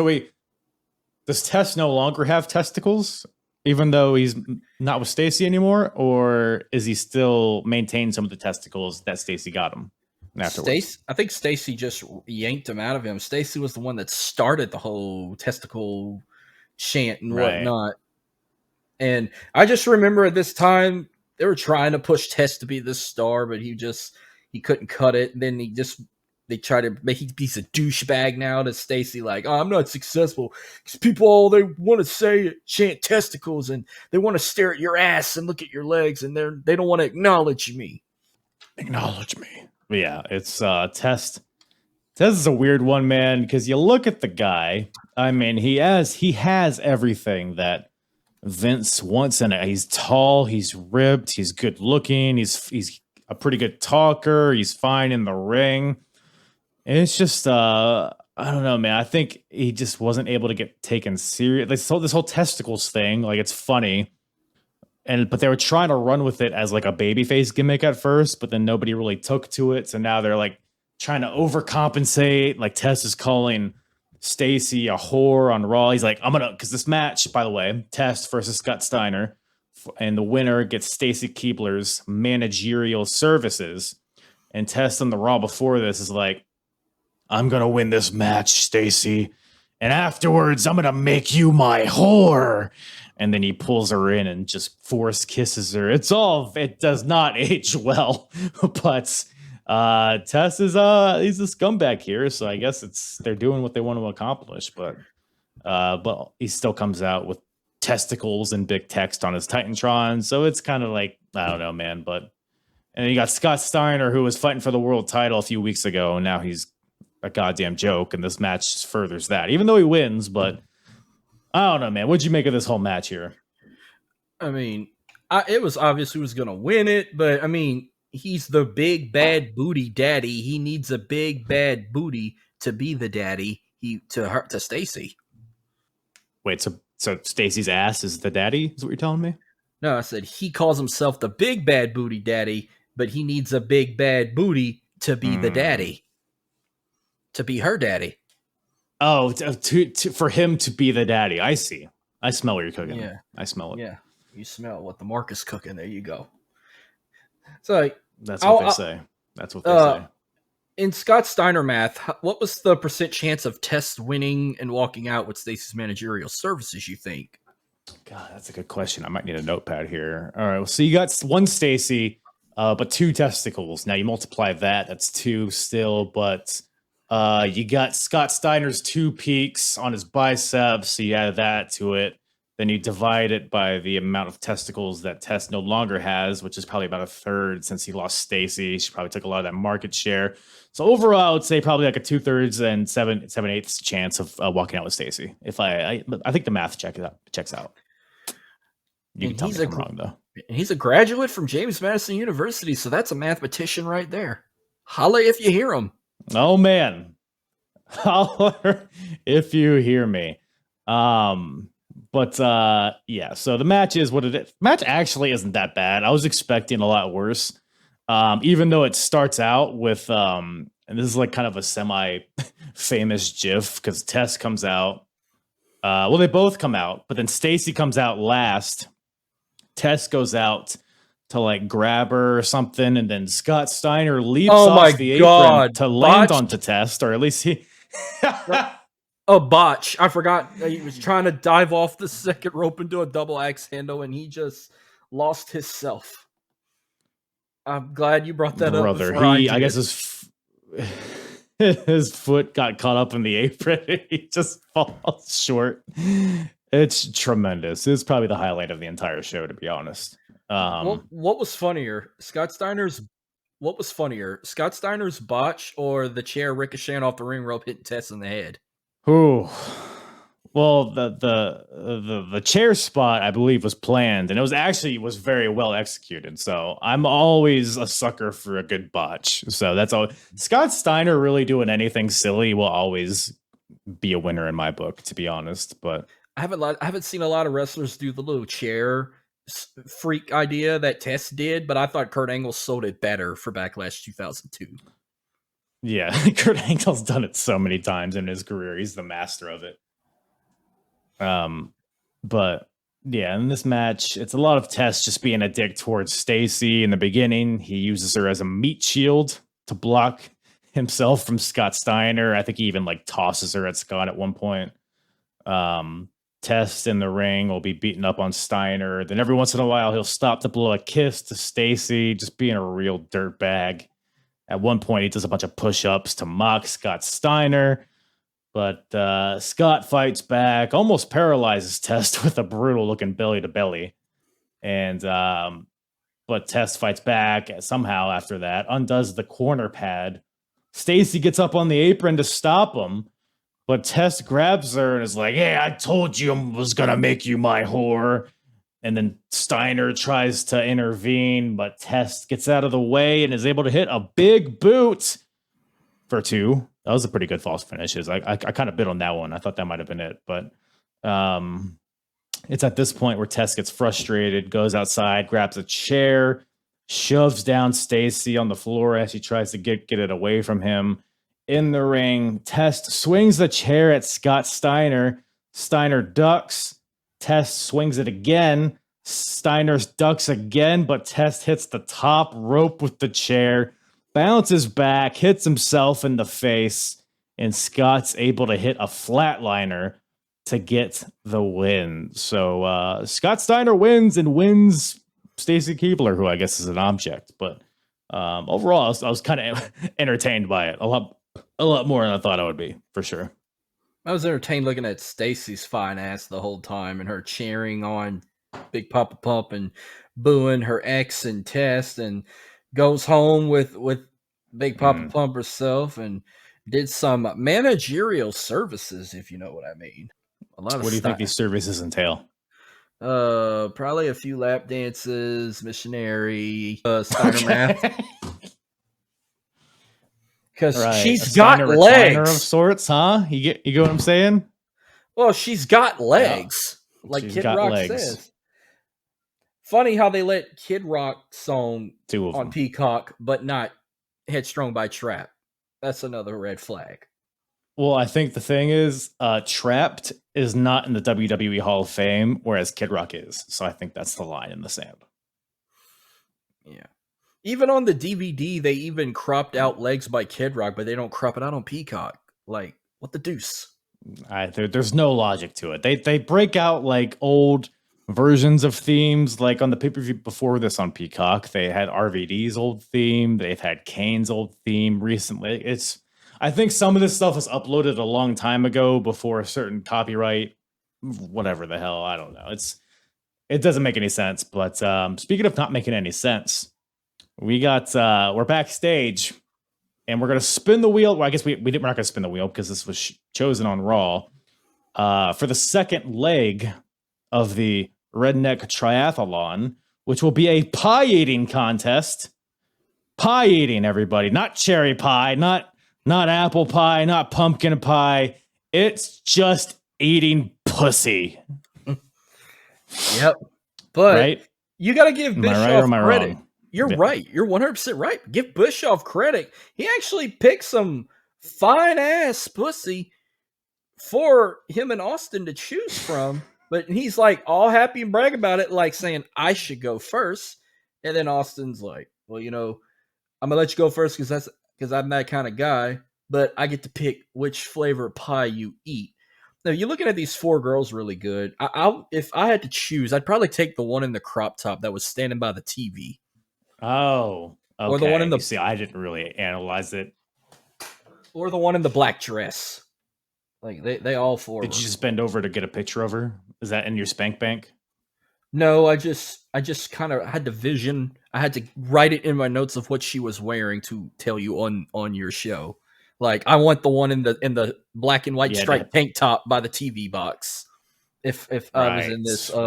Does Tess no longer have testicles, even though he's not with Stacey anymore? Or is he still maintain some of the testicles that Stacey got him afterwards? I think Stacey just yanked him out of him. Stacey was the one that started the whole testicle chant and whatnot. And I just remember at this time, they were trying to push Tess to be this star, but he couldn't cut it. And then they try to make him be a douchebag now to Stacey, like, oh, I'm not successful. Because people, all they want to say chant testicles, and they want to stare at your ass and look at your legs, and they don't want to acknowledge me. Acknowledge me. But yeah, it's Tess. Tess is a weird one, man, because you look at the guy. I mean, he has everything that Vince wants in it. He's tall, he's ripped, he's good looking, he's a pretty good talker, he's fine in the ring. And it's just I don't know, man. I think he just wasn't able to get taken serious. This whole testicles thing, like it's funny, but they were trying to run with it as like a babyface gimmick at first, but then nobody really took to it. So now they're like trying to overcompensate. Like Test is calling Stacey a whore on Raw. He's like, because this match, by the way, Test versus Scott Steiner, and the winner gets Stacey Keebler's managerial services. And Test on the Raw before this is like, I'm going to win this match, Stacey. And afterwards, I'm going to make you my whore. And then he pulls her in and just force kisses her. It does not age well. But Tess is he's a scumbag here. So I guess they're doing what they want to accomplish. But he still comes out with testicles and big text on his Titantron. So it's kind of like, I don't know, man. And then you got Scott Steiner, who was fighting for the world title a few weeks ago. And now he's a goddamn joke. And this match just furthers that, even though he wins. But I don't know, man. What'd you make of this whole match here? I mean, it was obvious who was going to win it, but I mean, he's the big bad booty daddy. He needs a big bad booty to be the daddy. To Stacey. Wait, so Stacey's ass is the daddy? Is what you're telling me? No, I said he calls himself the big bad booty daddy, but he needs a big bad booty to be the daddy, to be her daddy. Oh, for him to be the daddy. I see. I smell what you're cooking. Yeah. I smell it. Yeah, you smell what the Mark is cooking. There you go. So that's what they say. That's what they say. In Scott Steiner math, what was the % chance of Test winning and walking out with Stacey's managerial services, you think? God, that's a good question. I might need a notepad here. All right. Well, so you got one Stacey, but 2 testicles. Now you multiply that. That's 2 still, but you got Scott Steiner's 2 peaks on his biceps, so you add that to it. Then you divide it by the amount of testicles that Test no longer has, which is probably about a third since he lost Stacey. She probably took a lot of that market share. So overall, I would say probably like a 2/3 and 7/8 chance of walking out with Stacey. If I think the math checks out. You can tell me if I'm wrong though. He's a graduate from James Madison University, so that's a mathematician right there. Holla if you hear him. Oh man, holler if you hear me. But yeah. So the match is what it is. Match actually isn't that bad. I was expecting a lot worse. Even though it starts out with and this is like kind of a semi-famous GIF because Tess comes out. Well, they both come out, but then Stacey comes out last. Tess goes out to like grab her or something, and then Scott Steiner leaps off the apron to land onto Tess, or at least he. A botch. I forgot he was trying to dive off the second rope into a double axe handle, and he just lost himself. I'm glad you brought that up. I guess his foot got caught up in the apron. He just falls short. It's tremendous. It's probably the highlight of the entire show, to be honest. What was funnier, Scott Steiner's botch or the chair ricocheting off the ring rope hitting Tess in the head? Ooh. Well, the chair spot, I believe, was planned, and it was very well executed. So I'm always a sucker for a good botch. So that's all. Scott Steiner really doing anything silly will always be a winner in my book, to be honest. But I haven't seen a lot of wrestlers do the little chair freak idea that Tess did, but I thought Kurt Angle sold it better for Backlash 2002. Yeah, Kurt Angle's done it so many times in his career. He's the master of it. But yeah, in this match, it's a lot of Tess just being a dick towards Stacey in the beginning. He uses her as a meat shield to block himself from Scott Steiner. I think he even like tosses her at Scott at one point. Tess in the ring will be beating up on Steiner. Then every once in a while, he'll stop to blow a kiss to Stacey, just being a real dirtbag. At one point, he does a bunch of push-ups to mock Scott Steiner. But Scott fights back, almost paralyzes Tess with a brutal-looking belly-to-belly. And but Tess fights back somehow after that, undoes the corner pad. Stacey gets up on the apron to stop him. But Tess grabs her and is like, hey, I told you I was going to make you my whore. And then Steiner tries to intervene, but Tess gets out of the way and is able to hit a big boot for 2. That was a pretty good false finishes. I kind of bid on that one. I thought that might have been it, but it's at this point where Test gets frustrated, goes outside, grabs a chair, shoves down Stacey on the floor as she tries to get it away from him. In the ring, Test swings the chair at Scott Steiner. Steiner ducks. Test swings it again. Steiner ducks again, but Test hits the top rope with the chair, bounces back, hits himself in the face, and Scott's able to hit a flatliner to get the win. So Scott Steiner wins and wins Stacey Keebler, who I guess is an object. But overall, I was kind of entertained by it. A lot more than I thought I would be, for sure. I was entertained looking at Stacey's fine ass the whole time and her cheering on Big Papa Pump and booing her ex and Test, and goes home with Big Papa Pump herself and did some managerial services, if you know what I mean. What do you think these services entail? Probably a few lap dances, missionary, Steiner math. Because she's got legs of sorts, huh? You get what I'm saying? Well, she's got legs, like she's Kid got Rock legs. says. Funny how they let Kid Rock song Two of on them. Peacock, but not Headstrong by Trap. That's another red flag. Well, I think the thing is, Trapped is not in the WWE Hall of Fame, whereas Kid Rock is. So I think that's the line in the sand. Yeah. Even on the DVD, they even cropped out legs by Kid Rock, but they don't crop it out on Peacock. Like, what the deuce? There's no logic to it. They break out like old versions of themes, like on the pay-per-view before this on Peacock. They had RVD's old theme. They've had Kane's old theme recently. I think some of this stuff was uploaded a long time ago before a certain copyright, whatever the hell. I don't know. It doesn't make any sense. But speaking of not making any sense, we're backstage and we're going to spin the wheel. Well, I guess we're not going to spin the wheel because this was chosen on Raw for the second leg of the Redneck Triathlon, which will be a pie eating contest. Pie eating, everybody, not cherry pie, not apple pie, not pumpkin pie. It's just eating pussy. Yep. But right? You got to give Bischoff credit. Wrong? You're right. You're 100% right. Give Bischoff credit. He actually picked some fine ass pussy for him and Austin to choose from. But he's like all happy and brag about it, like saying, I should go first. And then Austin's like, well, I'm going to let you go first because I'm that kind of guy. But I get to pick which flavor pie you eat. Now, you're looking at these four girls really good. If I had to choose, I'd probably take the one in the crop top that was standing by the TV. Oh, okay. Or the one in the... See, I didn't really analyze it. Or the one in the black dress. Like, they all four. Did you just bend over to get a picture of her? Is that in your spank bank? No, I just kind of had to vision. I had to write it in my notes of what she was wearing to tell you on your show. Like, I want the one in the black and white striped tank top by the TV box. If I was in this, you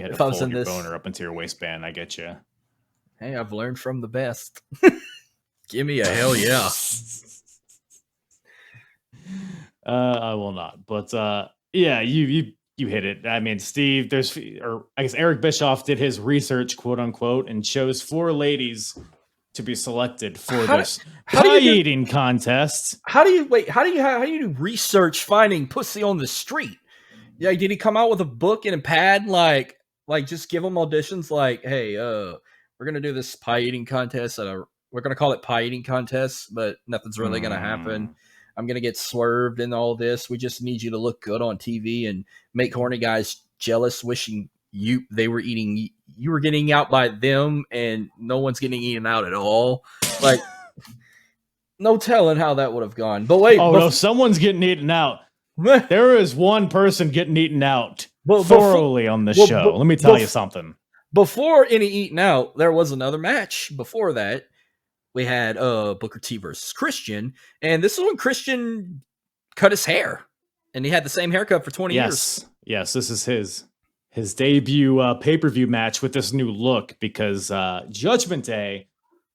had if to I was fold in your this boner up into your waistband, I get you. Hey, I've learned from the best. Give me a hell yeah. I will not, but yeah, you hit it. I mean, Steve, I guess Eric Bischoff did his research, quote unquote, and chose 4 ladies to be selected for this pie eating contest. How do you do research finding pussy on the street? Yeah, did he come out with a book and a pad, like just give them auditions, like, hey, we're gonna do this pie eating contest we're gonna call it pie eating contest, but nothing's really gonna happen. I'm gonna get swerved in all this. We just need you to look good on TV and make horny guys jealous, wishing you were getting out by them, and no one's getting eaten out at all. Like, no telling how that would have gone. But wait, no, someone's getting eaten out. There is one person getting eaten out thoroughly on the show. Let me tell you something. Before any eating out, there was another match. Before that, we had Booker T versus Christian, and this is when Christian cut his hair, and he had the same haircut for 20 years. Yes, this is his debut pay-per-view match with this new look, because Judgment Day,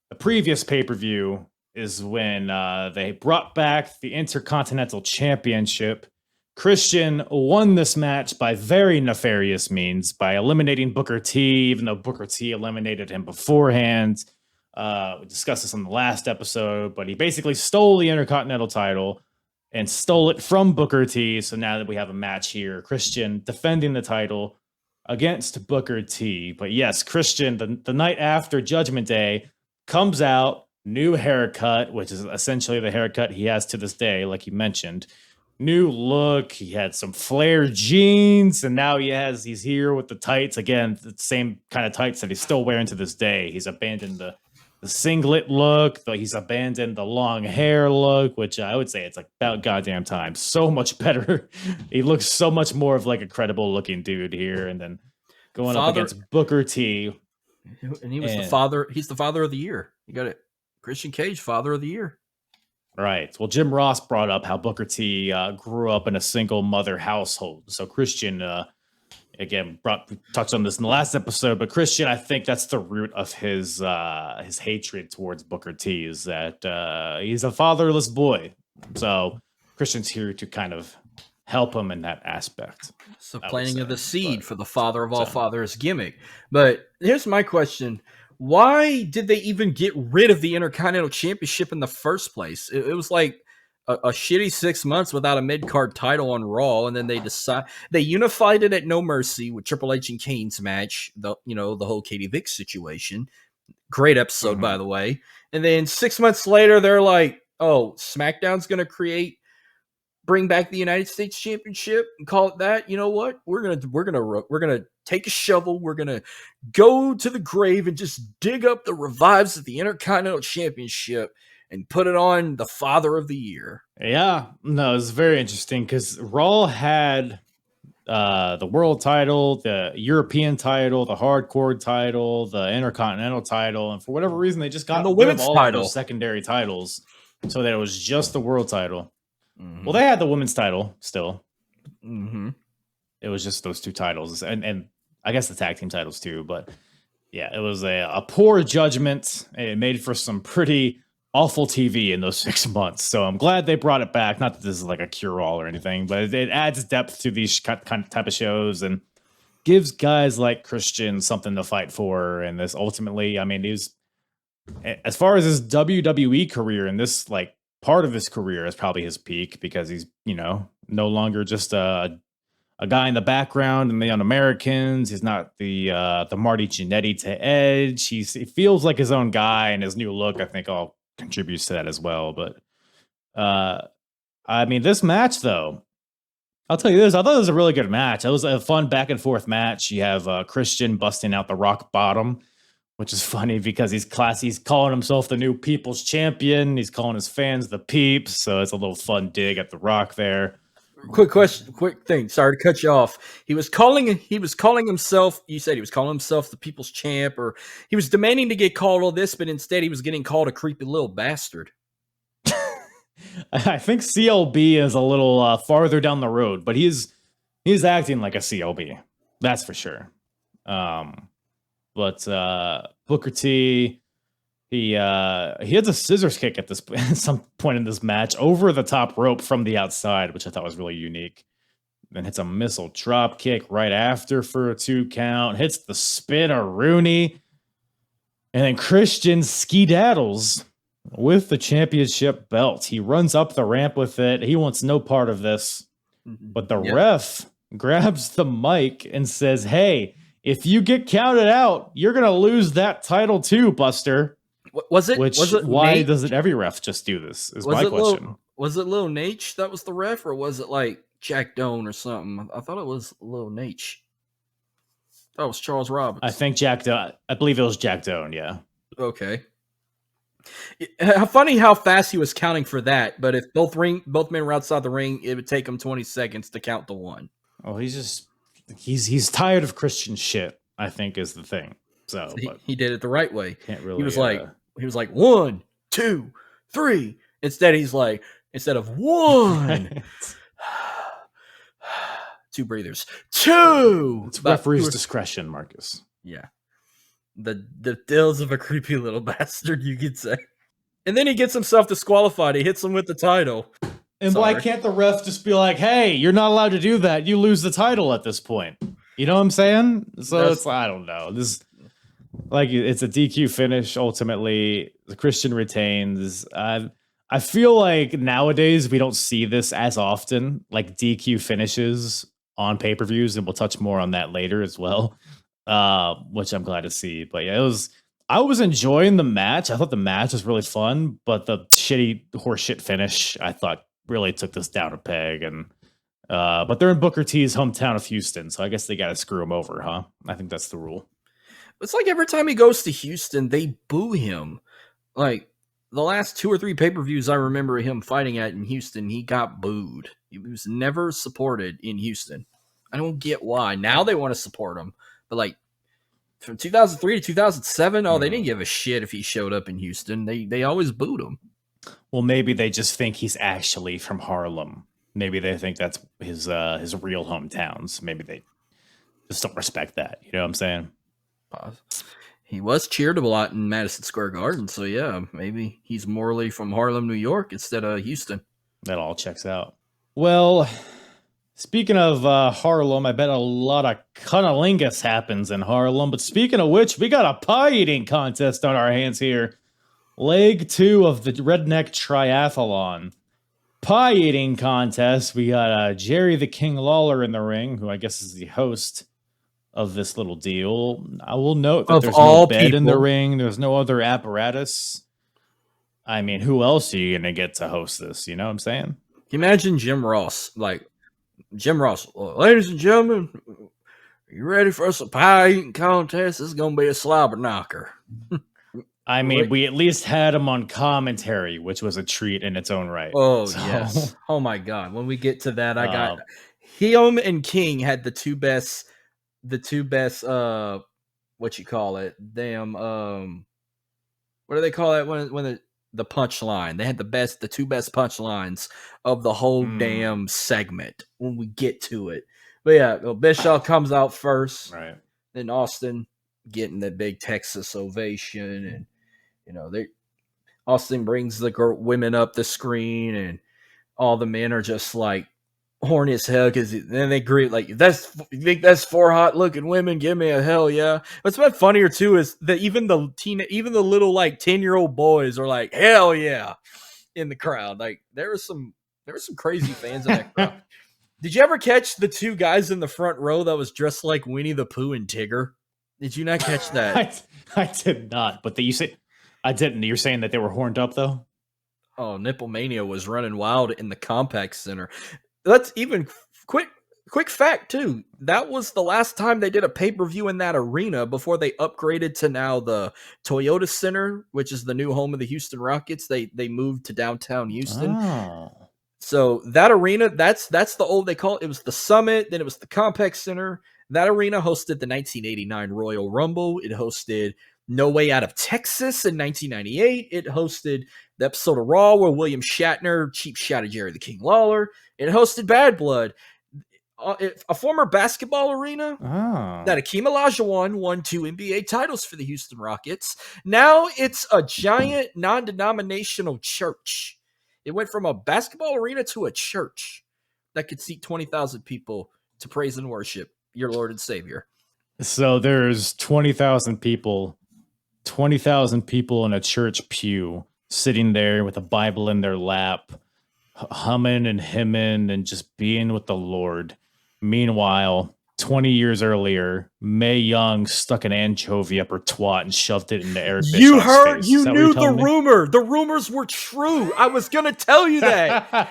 the previous pay-per-view, is when they brought back the Intercontinental Championship. Christian won this match by very nefarious means by eliminating Booker T, even though Booker T eliminated him beforehand. We discussed this on the last episode, but he basically stole the Intercontinental title and stole it from Booker T. So now that we have a match here, Christian defending the title against Booker T. But yes, Christian, the night after Judgment Day, comes out, new haircut, which is essentially the haircut he has to this day, like you mentioned. New look. He had some Flair jeans, and now he's here with the tights again, the same kind of tights that he's still wearing to this day. He's abandoned the singlet look, though he's abandoned the long hair look, which I would say it's like about goddamn time. So much better. He looks so much more of like a credible looking dude here, and then going up against Booker T. And he was the father. He's the father of the year. You got it. Christian Cage, father of the year. Right. Well, Jim Ross brought up how Booker T grew up in a single mother household. So Christian, again, touched on this in the last episode, but Christian, I think that's the root of his hatred towards Booker T, is that he's a fatherless boy. So Christian's here to kind of help him in that aspect. So planting of the seed for the father of all fathers gimmick. But here's my question. Why did they even get rid of the Intercontinental Championship in the first place? It was like a shitty 6 months without a mid-card title on Raw, and then they unified it at No Mercy with Triple H and Kane's match, the whole Katie Vick situation. Great episode, by the way. And then 6 months later, they're like, oh, SmackDown's going to bring back the United States Championship and call it that. You know what? We're gonna take a shovel. We're gonna go to the grave and just dig up the revives of the Intercontinental Championship and put it on the Father of the Year. Yeah, no, it's very interesting because Raw had the world title, the European title, the hardcore title, the Intercontinental title, and for whatever reason, they just got the women's all title, of those secondary titles, so that it was just the world title. Mm-hmm. Well, they had the women's title still. Mm-hmm. It was just those two titles, and I guess the tag team titles too. But yeah, it was a poor judgment. It made for some pretty awful TV in those 6 months. So I'm glad they brought it back. Not that this is like a cure-all or anything, but it adds depth to these kind of type of shows and gives guys like Christian something to fight for. And this ultimately, I mean, he's as far as his WWE career and this like part of his career is probably his peak because he's, no longer just a guy in the background in the Un-Americans. He's not the Marty Jannetty to Edge. He feels like his own guy, and his new look, I think, all contributes to that as well. But I mean, this match, though, I'll tell you this, I thought it was a really good match. It was a fun back and forth match. You have Christian busting out the rock bottom, which is funny because he's classy. He's calling himself the new People's Champion. He's calling his fans the Peeps. So it's a little fun dig at the Rock there. Quick question, quick thing. Sorry to cut you off. He was calling himself. You said he was calling himself the People's Champ, or he was demanding to get called all this, but instead he was getting called a creepy little bastard. I think CLB is a little farther down the road, but he's acting like a CLB. That's for sure. But Booker T, he hits a scissors kick at some point in this match over the top rope from the outside, which I thought was really unique. Then hits a missile drop kick right after for a 2 count. Hits the spin-a-rooney. And then Christian skedaddles with the championship belt. He runs up the ramp with it. He wants no part of this. But the ref grabs the mic and says, hey, if you get counted out, you're going to lose that title too, Buster. Was it? Why Nate? doesn't every ref just do this? Is my question. Was it Lil Nate that was the ref, or was it like Jack Doan or something? I thought it was Lil Nate. That was Charles Roberts. I think Jack Doan. I believe it was Jack Doan. Yeah. Okay. Funny how fast he was counting for that, but if both men were outside the ring, it would take him 20 seconds to count the one. Oh, he's tired of Christian shit, I think is the thing. So he did it the right way. Can't really. He was like 1, 2, 3. Instead of 1, 2 breathers, 2. It's referee's discretion, Marcus. Yeah. The deals of a creepy little bastard, you could say. And then he gets himself disqualified. He hits him with the title. And why can't the ref just be like, hey, you're not allowed to do that. You lose the title at this point. You know what I'm saying? So it's, I don't know. This, like, it's a DQ finish. Ultimately, the Christian retains. I feel like nowadays we don't see this as often, like DQ finishes on pay-per-views, and we'll touch more on that later as well, which I'm glad to see. But yeah, I was enjoying the match. I thought the match was really fun, but the shitty horseshit finish, I thought, really took this down a peg. And but they're in Booker T's hometown of Houston, so I guess they got to screw him over, huh? I think that's the rule. It's like every time he goes to Houston, they boo him. Like the last 2 or 3 pay-per-views I remember him fighting at in Houston, he got booed. He was never supported in Houston. I don't get why. Now they want to support him, but like from 2003 to 2007, they didn't give a shit if he showed up in Houston. They always booed him. Well, maybe they just think he's actually from Harlem. Maybe they think that's his real hometowns. Maybe they just don't respect that. You know what I'm saying? He was cheered a lot in Madison Square Garden, so yeah, maybe he's morally from Harlem, New York, instead of Houston. That all checks out. Well, speaking of Harlem, I bet a lot of cunnilingus happens in Harlem. But speaking of which, we got a pie eating contest on our hands here. Leg 2 of the Redneck Triathlon. Pie eating contest. We got Jerry the King Lawler in the ring, who I guess is the host of this little deal. I will note that there's no bed in the ring. There's no other apparatus. I mean, who else are you going to get to host this? You know what I'm saying? Imagine Jim Ross. Like, Jim Ross, ladies and gentlemen, are you ready for us a pie eating contest? This is going to be a slobber knocker. I mean, we at least had him on commentary, which was a treat in its own right. Oh, yes. Oh, my God. When we get to that, I got him and King had the two best, what you call it? Damn, what do they call it when the punchline? They had the two best punchlines of the whole damn segment when we get to it. But yeah, Bischoff comes out first. Right. Then Austin getting the big Texas ovation, and Austin brings the women up the screen, and all the men are just like horny as hell because then they agree like, you think that's 4 hot looking women? Give me a hell yeah. What's been funnier too is that even the little like 10-year-old boys are like hell yeah in the crowd. Like there were some crazy fans in that crowd. Did you ever catch the 2 guys in the front row that was dressed like Winnie the Pooh and Tigger? Did you not catch that? I did not, but you say I didn't. You're saying that they were horned up though? Oh, Nipple Mania was running wild in the Compaq Center. That's even quick fact too. That was the last time they did a pay-per-view in that arena before they upgraded to now the Toyota Center, which is the new home of the Houston Rockets. They moved to downtown Houston. Oh. So that arena, that's the old, they call it was the Summit, then it was the Compaq Center. That arena hosted the 1989 Royal Rumble. It hosted No Way Out of Texas in 1998. It hosted the episode of Raw where William Shatner cheap shot at Jerry the King Lawler. It hosted Bad Blood, a former basketball arena that Akeem Olajuwon won 2 NBA titles for the Houston Rockets. Now it's a giant non-denominational church. It went from a basketball arena to a church that could seat 20,000 people to praise and worship your Lord and Savior. So there's 20,000 people in a church pew sitting there with a Bible in their lap, humming and hymning and just being with the Lord. Meanwhile, 20 years earlier, Mae Young stuck an anchovy up her twat and shoved it into Eric Bischoff's You heard, face. you knew the rumor. The rumors were true. I was going to tell you that.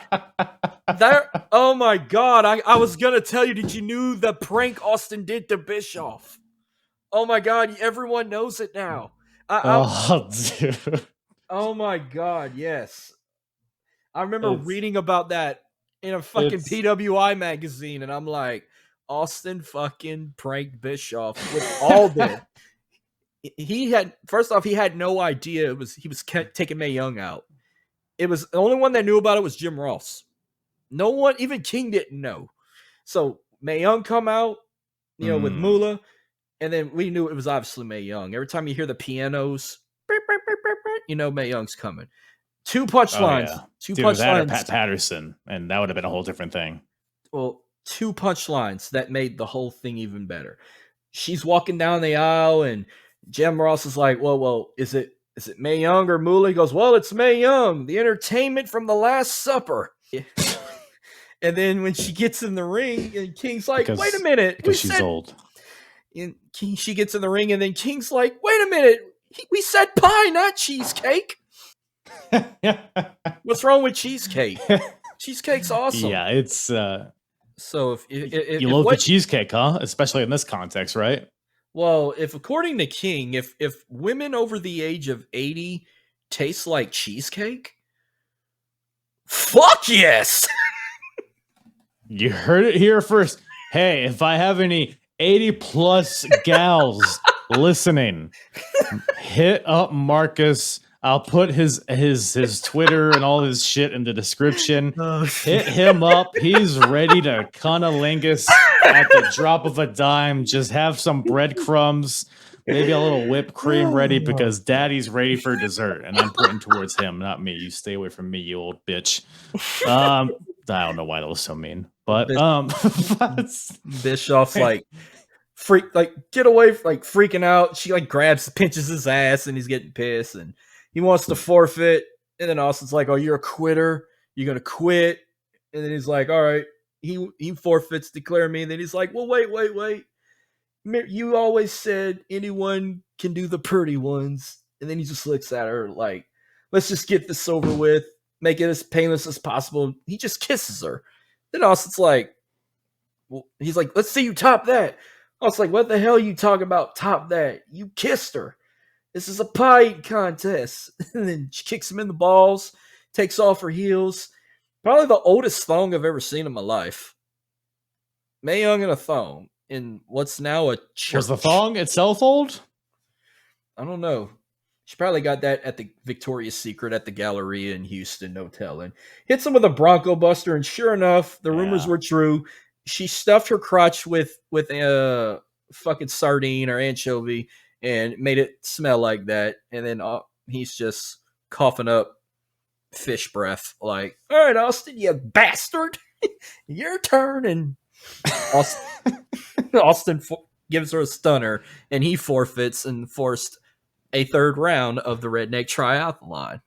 Oh my God. I was going to tell you, did you knew the prank Austin did to Bischoff? Oh my God. Everyone knows it now. Dude. Oh my God. Yes. I remember reading about that in a fucking PWI magazine, and I'm like, Austin fucking pranked Bischoff with all this. He had no idea he was taking Mae Young out. It was the only one that knew about it was Jim Ross. No one, even King didn't know. So Mae Young come out, with Moolah, and then we knew it was obviously Mae Young. Every time you hear the pianos, you know Mae Young's coming. 2 punchlines. Yeah. Two Dude, that or punchlines. Pat Patterson, and that would have been a whole different thing. Well, 2 punchlines that made the whole thing even better. She's walking down the aisle, and Jim Ross is like, well, is it Mae Young or Moolah? He goes, well, it's Mae Young, the entertainment from the Last Supper. And then when she gets in the ring, and King's like, wait a minute. Because she's old. And she gets in the ring, and then King's like, wait a minute. We said pie, not cheesecake. What's wrong with cheesecake? Cheesecake's awesome. Yeah, it's... So if you love the cheesecake, huh? Especially in this context, right? Well, if according to King, if women over the age of 80 taste like cheesecake, fuck yes. You heard it here first. Hey, if I have any 80 plus gals listening, hit up Marcus. I'll put his Twitter and all his shit in the description. Hit him up. He's ready to cunnilingus at the drop of a dime. Just have some breadcrumbs, maybe a little whipped cream ready, because daddy's ready for dessert. And I'm pointing towards him, not me. You stay away from me, you old bitch. I don't know why that was so mean. But Bischoff's like get away, freaking out. She pinches his ass, and he's getting pissed, and he wants to forfeit. And then Austin's like, oh, you're a quitter. You're going to quit. And then he's like, all right. He forfeits, declare me. And then he's like, well, wait. You always said anyone can do the pretty ones. And then he just looks at her like, let's just get this over with. Make it as painless as possible. He just kisses her. Then Austin's like, well, he's like, let's see you top that. I was like, what the hell are you talking about top that? You kissed her. This is a pie contest. And then she kicks him in the balls, takes off her heels. Probably the oldest thong I've ever seen in my life. Mae Young in a thong in what's now a church. Was the thong itself old? I don't know. She probably got that at the Victoria's Secret at the Galleria in Houston, no telling. Hits him with a Bronco Buster, and sure enough, the rumors were true. She stuffed her crotch with a fucking sardine or anchovy and made it smell like that. And then he's just coughing up fish breath. Like, all right, Austin, you bastard. Your turn. And Austin gives her a stunner, and he forfeits and forced a third round of the Redneck Triathlon.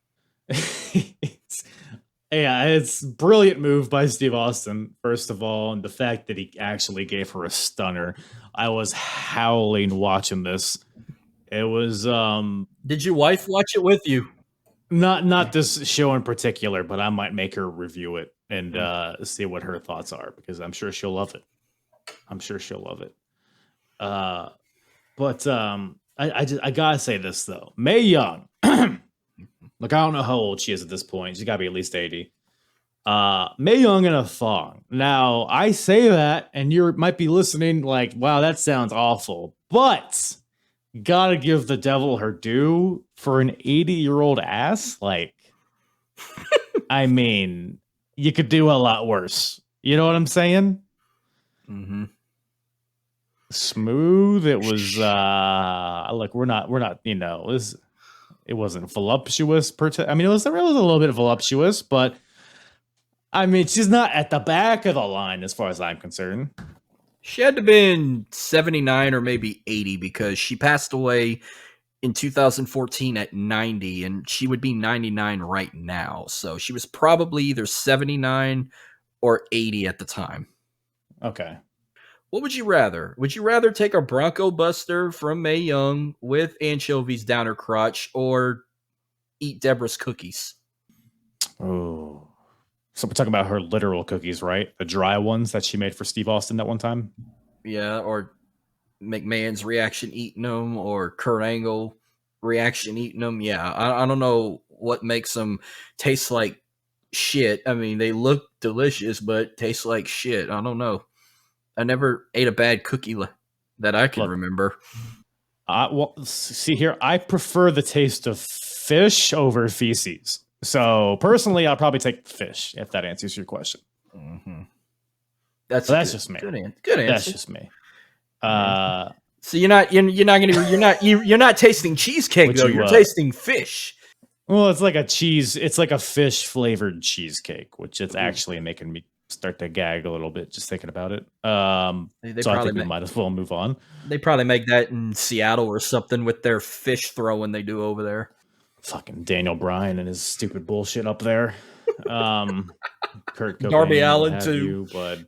It's a brilliant move by Steve Austin, first of all, and the fact that he actually gave her a stunner. I was howling watching this. It was Did your wife watch it with you? Not this show in particular, but I might make her review it and see what her thoughts are, because I'm sure she'll love it. But I gotta say this though. Mae Young, look, I don't know how old she is at this point. She's gotta be at least 80. Mae Young in a thong. Now, I say that, and you might be listening like, wow, that sounds awful. But gotta give the devil her due for an 80-year-old ass. Like, I mean, you could do a lot worse. You know what I'm saying? Mm-hmm. Smooth. It was look, we're not, you know, it wasn't voluptuous I mean, it was a little bit voluptuous, but I mean, she's not at the back of the line as far as I'm concerned. She had to have been 79 or maybe 80, because she passed away in 2014 at 90, and she would be 99 right now. So she was probably either 79 or 80 at the time. Okay. What would you rather? Would you rather take a Bronco Buster from Mae Young with anchovies down her crotch, or eat Deborah's cookies? Oh. So we're talking about her literal cookies, right? The dry ones that she made for Steve Austin that one time? Yeah, or McMahon's reaction eating them, or Kurt Angle reaction eating them. Yeah, I don't know what makes them taste like shit. I mean, they look delicious, but taste like shit. I don't know. I never ate a bad cookie that I can remember. Well, see here, I prefer the taste of fish over feces. So personally, I'll probably take fish, if that answers your question. Mm-hmm. That's just me. Good answer. That's just me. So you're not tasting cheesecake though. You're tasting fish. Well, it's like a cheese. It's like a fish flavored cheesecake, which is actually making me start to gag a little bit just thinking about it. They So I probably think we might as well move on. they probably make that in Seattle or something with their fish throwing they do over there. Fucking Daniel Bryan and his stupid bullshit up there. Kurt Cobain, Darby what Allin have too. you, but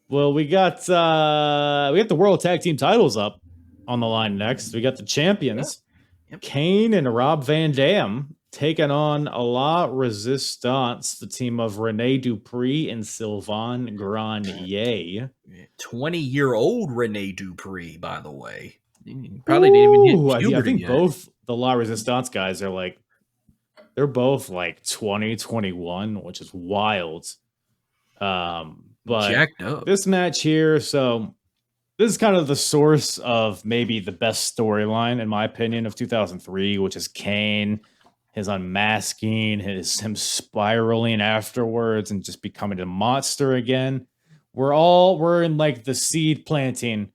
well, we got the World Tag Team titles up on the line next. We got the champions, Kane and Rob Van Dam, taking on La Resistance, the team of Rene Dupree and Sylvain Grenier. 20-year-old Rene Dupree, by the way. Probably didn't even hit puberty I think yet. both the La Resistance guys are like, they're both like 20, 21, which is wild. But Jacked up. this match here, so this is kind of the source of maybe the best storyline, in my opinion, of 2003, which is Kane, his unmasking, him spiraling afterwards and just becoming a monster again. We're in like the seed planting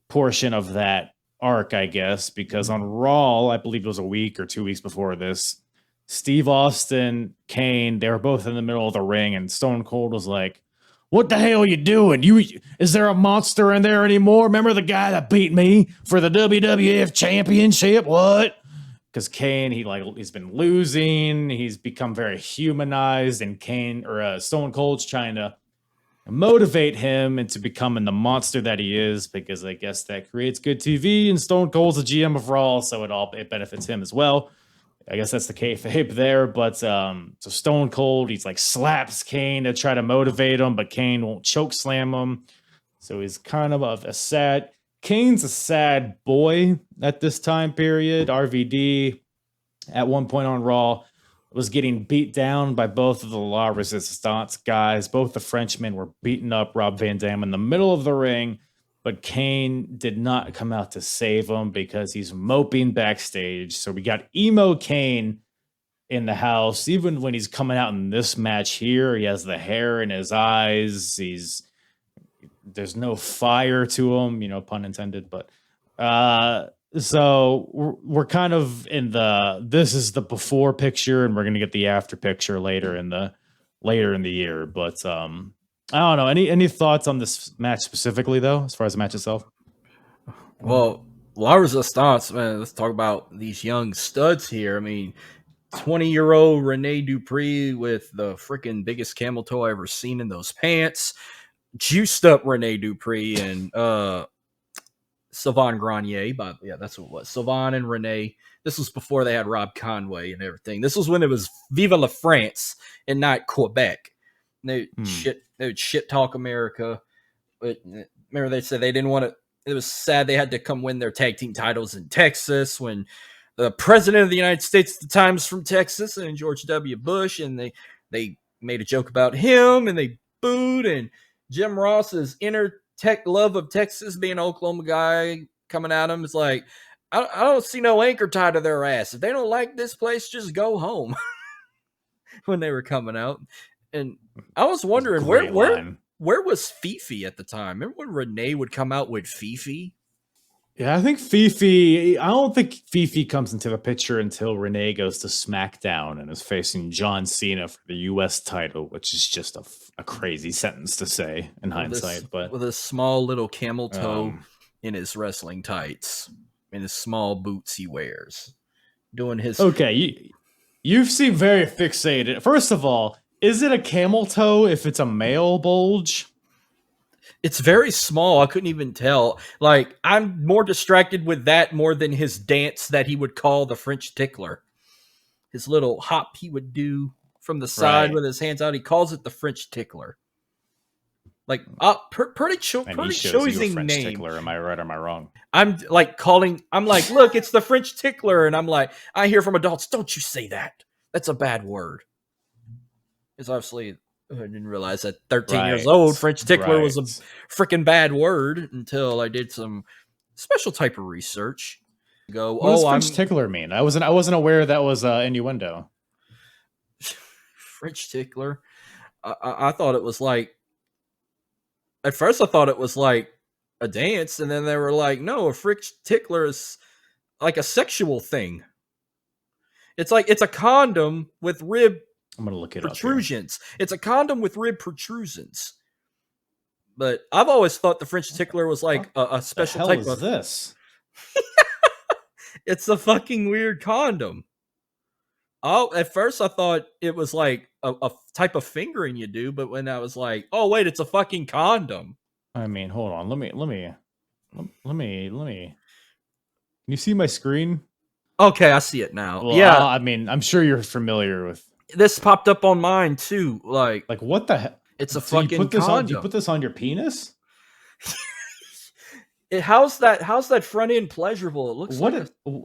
portion of that arc, I guess, because on Raw, I believe it was a week or 2 weeks before this, Steve Austin, Kane, they were both in the middle of the ring, and Stone Cold was like, "What the hell are you doing? Is there a monster in there anymore? Remember the guy that beat me for the WWF Championship? What?" Because Kane, he's been losing, he's become very humanized, and Stone Cold's trying to motivate him into becoming the monster that he is, because I guess that creates good TV, and Stone Cold's the GM of Raw, so it benefits him as well. I guess that's the kayfabe there, but so Stone Cold, he's like slaps Kane to try to motivate him, but Kane won't choke slam him. So he's kind of Kane's a sad boy at this time period. RVD at one point on Raw was getting beat down by both of the La Resistance guys. Both the Frenchmen were beating up Rob Van Dam in the middle of the ring, but Kane did not come out to save him because he's moping backstage. So we got emo Kane in the house. Even when he's coming out in this match here, he has the hair in his eyes. There's no fire to him, pun intended. But so we're kind of in this is the before picture, and we're gonna get the after picture later in the year. But I don't know. Any thoughts on this match specifically, though, as far as the match itself? Well, La Resistance, man, let's talk about these young studs here. I mean, 20-year-old Rene Dupree with the freaking biggest camel toe I ever seen in those pants. Juiced up Rene Dupree and Sylvain Grenier. But yeah, that's what it was. Sylvain and Rene. This was before they had Rob Conway and everything. This was when it was Viva la France and not Quebec. They would shit talk America. But remember, they said they didn't want to. It was sad they had to come win their tag team titles in Texas when the president of the United States at the time was from Texas, and George W. Bush, and they made a joke about him and they booed, and Jim Ross's inner tech love of Texas, being an Oklahoma guy coming at him, is like, I don't see no anchor tied to their ass. If they don't like this place, just go home. When they were coming out. And I was wondering where was Fifi at the time? Remember when Renee would come out with Fifi? Yeah, I don't think Fifi comes into the picture until Renee goes to SmackDown and is facing John Cena for the US title, which is just a crazy sentence to say in hindsight. But with a small little camel toe in his wrestling tights, in his small boots he wears. Doing his you seem very fixated. First of all, is it a camel toe if it's a male bulge? It's very small. I couldn't even tell. Like, I'm more distracted with that more than his dance that he would call the French tickler. His little hop he would do from the side with his hands out. He calls it the French tickler. Like, pretty choosing French name. Tickler. Am I right or am I wrong? I'm like, look, it's the French tickler. And I'm like, I hear from adults, don't you say that. That's a bad word. It's obviously, I didn't realize that 13 years old, French tickler was a freaking bad word until I did some special type of research. What does French tickler mean? I wasn't aware that was innuendo. French tickler. I thought it was like, at first I thought it was like a dance, and then they were like, no, a French tickler is like a sexual thing. It's like it's a condom with rib I'm gonna look it up. Here. protrusions. It's a condom with rib protrusions. But I've always thought the French tickler was like a special The hell type is of. this? It's a fucking weird condom. Oh, at first I thought it was like a type of fingering you do, but when I was like, oh wait, it's a fucking condom. I mean, hold on. Let me. Can you see my screen? Okay, I see it now. Well, yeah, I mean, I'm sure you're familiar with. this popped up on mine too. Like What the hell? it's a So fucking you put this condom. on? You put this on your penis? How's that front end pleasurable? It looks What? like a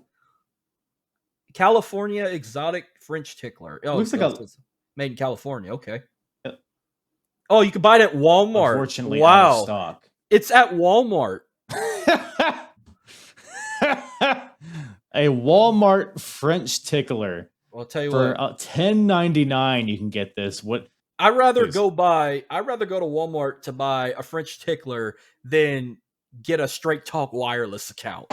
California exotic French tickler. Oh, Looks like it's made in California. Okay. Uh, Oh, you can buy it at Walmart. Unfortunately, wow. out of stock. It's at Walmart. A Walmart French tickler I'll tell you for what. $10.99. You can get this. What? I'd rather Please. go to Walmart to buy a French tickler than get a Straight Talk wireless account.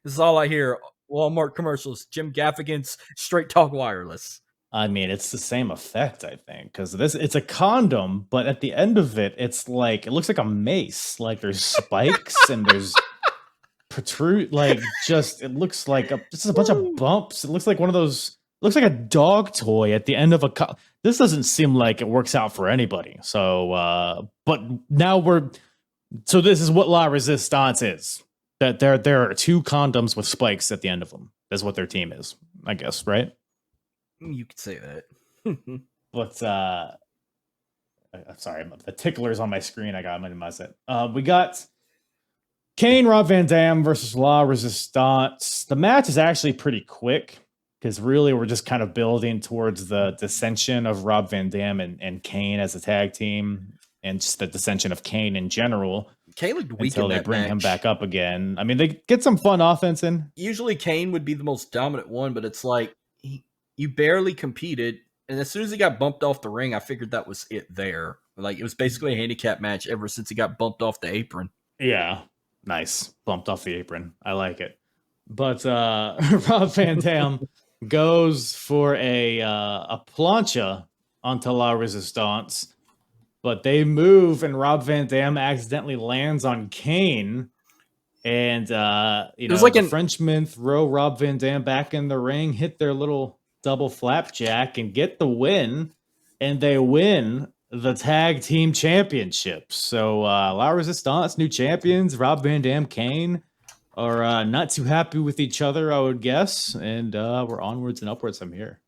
This is all I hear. Walmart commercials. Jim Gaffigan's Straight Talk wireless. I mean, it's the same effect, I think, because it's a condom, but at the end of it, it looks like a mace. Like there's spikes and there's protrude. Like it looks like just a bunch of bumps. It looks like one of those. Looks like a dog toy at the end of a. This doesn't seem like it works out for anybody. So, but now So this is what La Resistance is. That there are two condoms with spikes at the end of them. That's what their team is, I guess, right? You could say that. But I'm sorry, the tickler's on my screen. I got minimize it. We got Kane, Rob Van Dam versus La Resistance. The match is actually pretty quick because really we're just kind of building towards the dissension of Rob Van Dam and Kane as a tag team, and just the dissension of Kane in general. Kane looked weak until in they that bring match. him back up again. I mean, they get some fun offense in. Usually Kane would be the most dominant one, but it's like you barely competed. And as soon as he got bumped off the ring, I figured that was it there. Like it was basically a handicap match ever since he got bumped off the apron. Yeah. Nice. Bumped off the apron. I like it. But Rob Van Dam goes for a plancha onto La Resistance. But they move, and Rob Van Dam accidentally lands on Kane. And, the Frenchmen throw Rob Van Dam back in the ring, hit their little double flapjack, and get the win. And they win the tag team championships. So, La Resistance, new champions, Rob Van Dam, Kane, are not too happy with each other, I would guess. And we're onwards and upwards from here.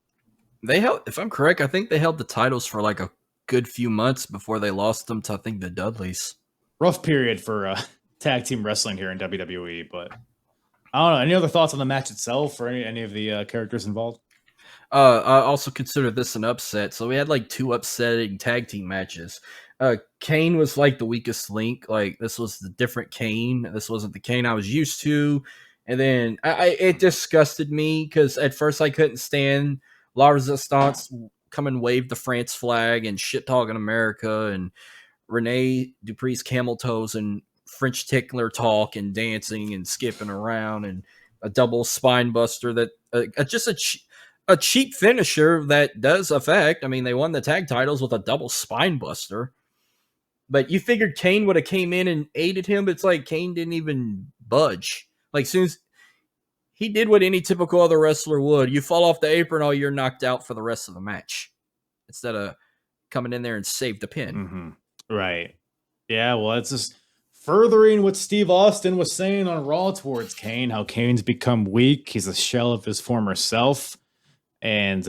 They held, if I'm correct, I think they held the titles for like a good few months before they lost them to, I think, the Dudleys. Rough period for tag team wrestling here in WWE, but I don't know. Any other thoughts on the match itself or any of the characters involved? I also consider this an upset. So we had like two upsetting tag team matches. Kane was like the weakest link. Like this was the different Kane. This wasn't the Kane I was used to. And then it disgusted me because at first I couldn't stand La Resistance come and wave the France flag and shit talking America and Rene Dupree's camel toes and French tickler talk and dancing and skipping around and a double spine buster that just a cheap finisher that does affect. I mean, they won the tag titles with a double spine buster, but you figured Kane would have came in and aided him. But it's like Kane didn't even budge. Like soon as he did what any typical other wrestler would, you fall off the apron, oh, you're knocked out for the rest of the match instead of coming in there and save the pin. Mm-hmm. Right. Yeah, well, it's just furthering what Steve Austin was saying on Raw towards Kane, how Kane's become weak. He's a shell of his former self. And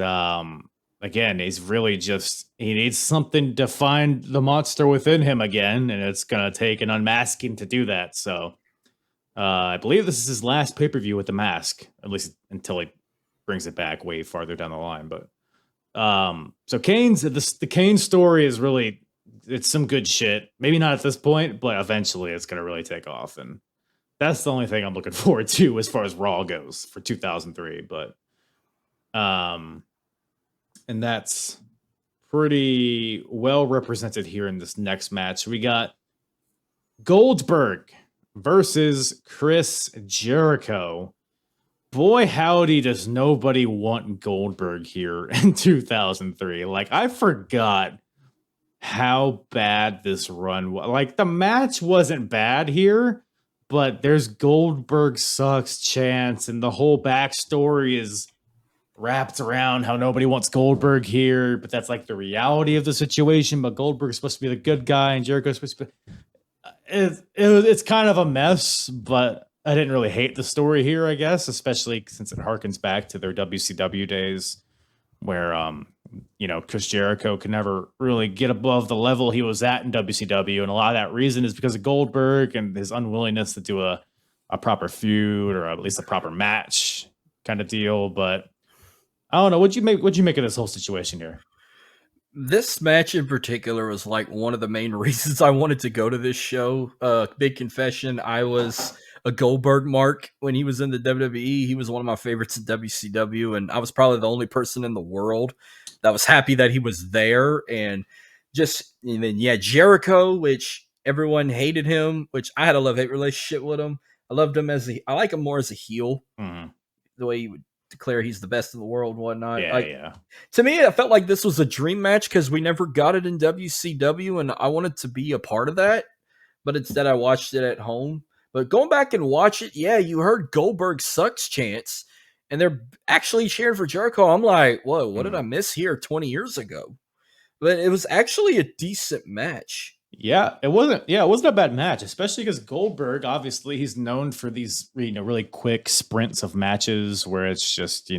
again, he's really he needs something to find the monster within him again. And it's going to take an unmasking to do that. So I believe this is his last pay-per-view with the mask, at least until he brings it back way farther down the line. But so the Kane story is really, it's some good shit. Maybe not at this point, but eventually it's going to really take off. And that's the only thing I'm looking forward to as far as Raw goes for 2003. But, and that's pretty well represented here in this next match. We got Goldberg versus Chris Jericho. boy, howdy, does nobody want Goldberg here in 2003. Like, I forgot how bad this run was. Like, the match wasn't bad here, but there's Goldberg sucks chance, and the whole backstory is wrapped around how nobody wants Goldberg here, but that's like the reality of the situation. But Goldberg's supposed to be the good guy, and Jericho's supposed to be. It's kind of a mess, but I didn't really hate the story here, I guess, especially since it harkens back to their WCW days where, Chris Jericho could never really get above the level he was at in WCW. And a lot of that reason is because of Goldberg and his unwillingness to do a proper feud or at least a proper match kind of deal. But I don't know. What'd you make of this whole situation here? This match in particular was like one of the main reasons I wanted to go to this show. Big confession, I was a Goldberg mark when he was in the WWE. He was one of my favorites in WCW, and I was probably the only person in the world that was happy that he was there. And then Jericho, which everyone hated him, which I had a love-hate relationship with him. I loved him I like him more as a heel, the way he would declare he's the best in the world and whatnot. Yeah. To me, I felt like this was a dream match because we never got it in WCW, and I wanted to be a part of that. But instead, I watched it at home. But going back and watch it, yeah, you heard Goldberg sucks chants, and they're actually cheering for Jericho. I'm like, whoa, what did I miss here 20 years ago? But it was actually a decent match. Yeah, it wasn't a bad match, especially because Goldberg, obviously, he's known for these, really quick sprints of matches where it's just,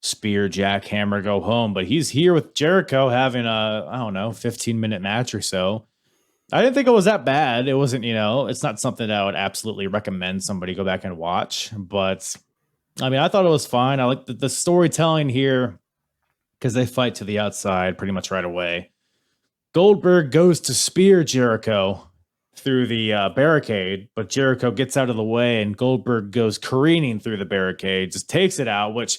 spear, jackhammer, go home. But he's here with Jericho having a, 15-minute match or so. I didn't think it was that bad. It wasn't, it's not something that I would absolutely recommend somebody go back and watch. But, I thought it was fine. I like the storytelling here because they fight to the outside pretty much right away. Goldberg goes to spear Jericho through the barricade, but Jericho gets out of the way and Goldberg goes careening through the barricade, just takes it out, which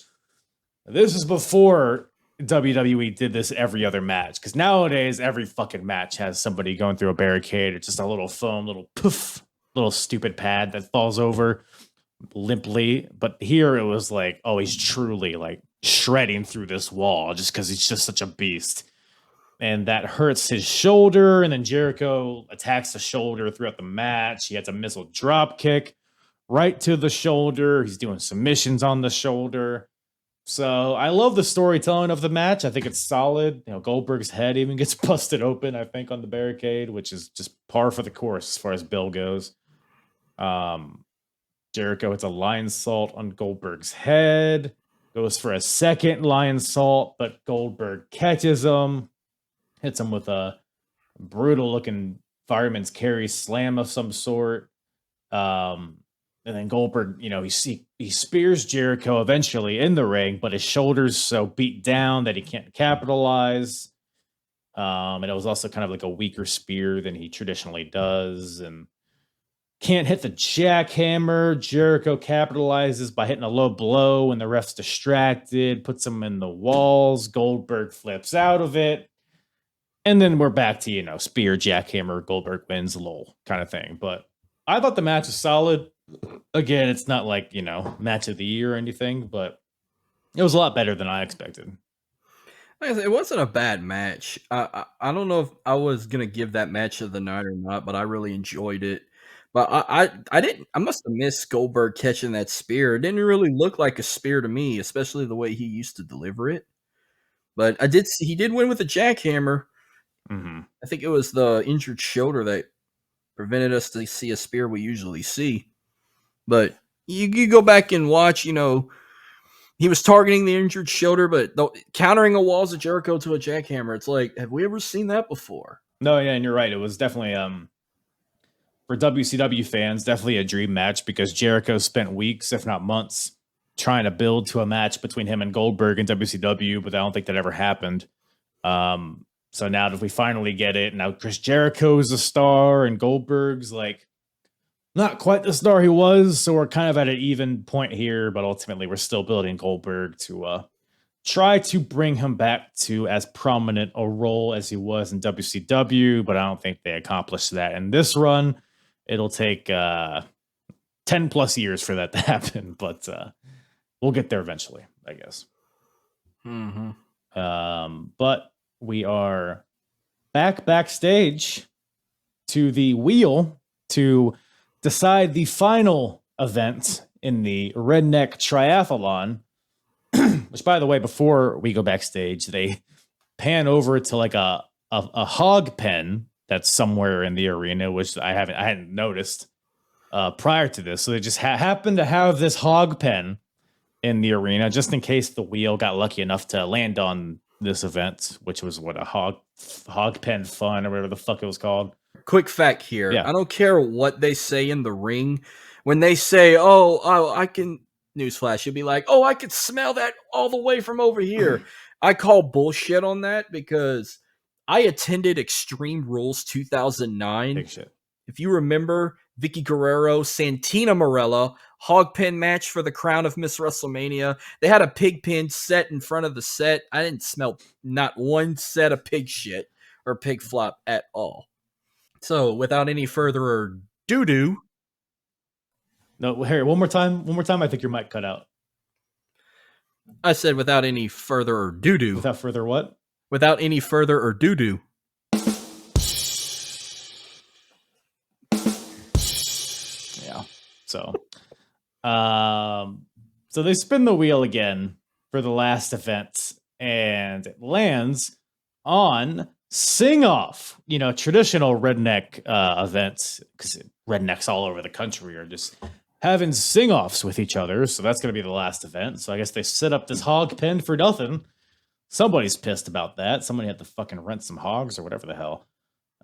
this is before WWE did this every other match. Because nowadays, every fucking match has somebody going through a barricade. It's just a little foam, little poof, little stupid pad that falls over limply. But here it was like, oh, he's truly like shredding through this wall just because he's just such a beast. And that hurts his shoulder. And then Jericho attacks the shoulder throughout the match. He has a missile drop kick right to the shoulder. He's doing submissions on the shoulder. So I love the storytelling of the match. I think it's solid. Goldberg's head even gets busted open, I think, on the barricade, which is just par for the course as far as Bill goes. Jericho hits a lion salt on Goldberg's head. Goes for a second lion salt, but Goldberg catches him. Hits him with a brutal-looking fireman's carry slam of some sort. And then Goldberg, he spears Jericho eventually in the ring, but his shoulder's so beat down that he can't capitalize. And it was also kind of like a weaker spear than he traditionally does. And can't hit the jackhammer. Jericho capitalizes by hitting a low blow when the ref's distracted, puts him in the walls. Goldberg flips out of it. And then we're back to, spear, jackhammer, Goldberg wins, lol, kind of thing. But I thought the match was solid. Again, it's not like, match of the year or anything, but it was a lot better than I expected. It wasn't a bad match. I don't know if I was going to give that match of the night or not, but I really enjoyed it. But I must have missed Goldberg catching that spear. It didn't really look like a spear to me, especially the way he used to deliver it. But I did see he did win with a jackhammer. Mm-hmm. I think it was the injured shoulder that prevented us to see a spear we usually see. But you go back and watch, he was targeting the injured shoulder, but countering a walls of Jericho to a jackhammer. It's like, have we ever seen that before? No, yeah, and you're right. It was definitely, for WCW fans, definitely a dream match because Jericho spent weeks, if not months, trying to build to a match between him and Goldberg in WCW, but I don't think that ever happened. So now that we finally get it, now Chris Jericho's a star and Goldberg's like not quite the star he was. So we're kind of at an even point here, but ultimately we're still building Goldberg to try to bring him back to as prominent a role as he was in WCW, but I don't think they accomplished that in this run. It'll take 10 plus years for that to happen, but we'll get there eventually, I guess. Mm-hmm. But we are backstage to the wheel to decide the final event in the Redneck Triathlon. Which, by the way, before we go backstage, they pan over to like a hog pen that's somewhere in the arena, which I hadn't noticed prior to this. So they just happened to have this hog pen in the arena just in case the wheel got lucky enough to land on this event, which was what a hog pen fun or whatever the fuck it was called. Quick fact here. Yeah. I don't care what they say in the ring. When they say, oh, I can, newsflash, you'll be like, oh, I could smell that all the way from over here. I call bullshit on that because I attended Extreme Rules 2009. Big shit. If you remember, Vicky Guerrero, Santina Morella, hog pen match for the crown of Miss WrestleMania. They had a pig pen set in front of the set. I didn't smell not one set of pig shit or pig flop at all. So, without any further ado, No, Harry, one more time. I think your mic cut out. I said without any further ado. Without further what? Without any further ado. Yeah. So, so they spin the wheel again for the last event, and it lands on Sing Off. You know, traditional redneck events, because rednecks all over the country are just having sing-offs with each other. So that's going to be the last event. So I guess they set up this hog pen for nothing. Somebody's pissed about that. Somebody had to fucking rent some hogs or whatever the hell.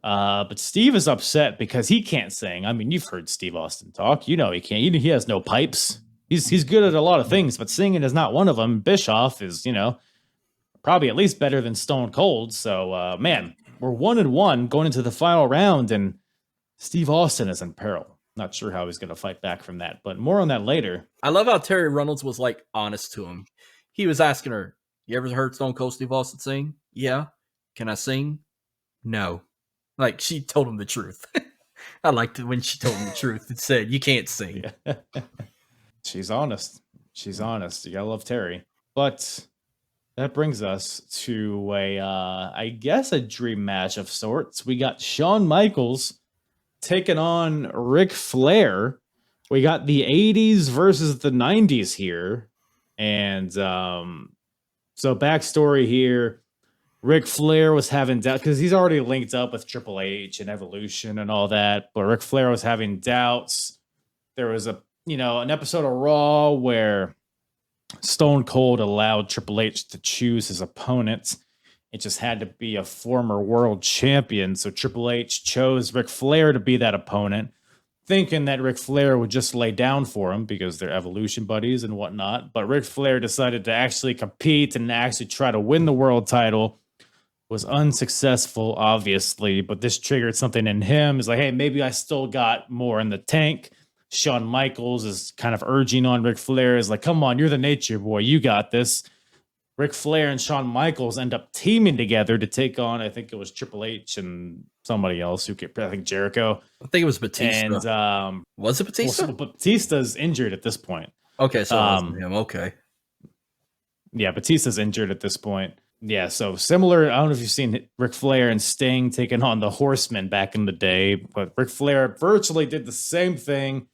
But Steve is upset because he can't sing. I mean, you've heard Steve Austin talk. You know he can't. He has no pipes. He's good at a lot of things, but singing is not one of them. Bischoff is, you know, probably at least better than Stone Cold. So, man, we're 1-1 going into the final round, and Steve Austin is in peril. Not sure how he's going to fight back from that, but more on that later. I love how Terry Reynolds was like honest to him. He was asking her, "You ever heard Stone Cold Steve Austin sing?" "Yeah." "Can I sing?" "No." Like, she told him the truth. I liked it when she told him the truth and said, "You can't sing." Yeah. She's honest. She's honest. You gotta love Terry. But that brings us to I guess a dream match of sorts. We got Shawn Michaels taking on Ric Flair. We got the 80s versus the 90s here. And so backstory here, Ric Flair was having doubts because he's already linked up with Triple H and Evolution and all that, but Ric Flair was having doubts. There was an episode of Raw where Stone Cold allowed Triple H to choose his opponents. It just had to be a former world champion. So Triple H chose Ric Flair to be that opponent, thinking that Ric Flair would just lay down for him because they're Evolution buddies and whatnot. But Ric Flair decided to actually compete and actually try to win the world title. Was unsuccessful, obviously, but this triggered something in him. He's like, hey, maybe I still got more in the tank. Shawn Michaels is kind of urging on Ric Flair. Is like, come on, you're the nature boy. You got this. Ric Flair and Shawn Michaels end up teaming together to take on, I think it was Triple H and somebody else I think Jericho. I think it was Batista. And was it Batista? Well, Batista's injured at this point. Okay, so it wasn't him. Okay. Yeah, Batista's injured at this point. Yeah, so similar. I don't know if you've seen Ric Flair and Sting taking on the Horsemen back in the day, but Ric Flair virtually did the same thing,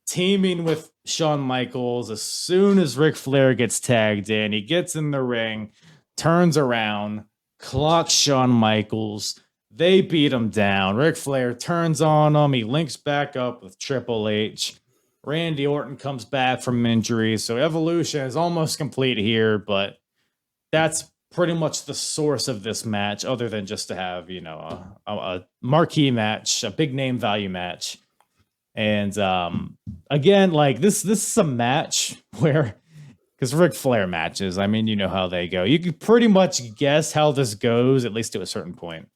teaming with Shawn Michaels. As soon as Ric Flair gets tagged in, he gets in the ring, turns around, clocks Shawn Michaels. They beat him down. Ric Flair turns on him. He links back up with Triple H. Randy Orton comes back from injury. So Evolution is almost complete here, but that's pretty much the source of this match, other than just to have, a marquee match, a big name value match. And again, like this is a match where, because Ric Flair matches, I mean, you know how they go. You can pretty much guess how this goes, at least to a certain point.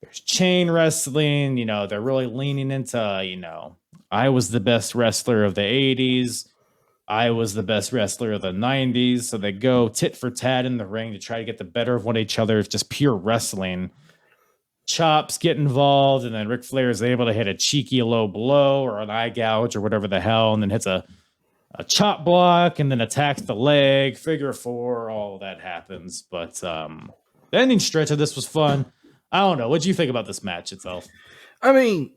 There's chain wrestling, they're really leaning into, I was the best wrestler of the 80s. I was the best wrestler of the 90s. So they go tit for tat in the ring to try to get the better of one each other. It's just pure wrestling. Chops get involved, and then Ric Flair is able to hit a cheeky low blow or an eye gouge or whatever the hell, and then hits a a chop block and then attacks the leg, figure four, all that happens. But the ending stretch of this was fun. I don't know. What do you think about this match itself? I mean,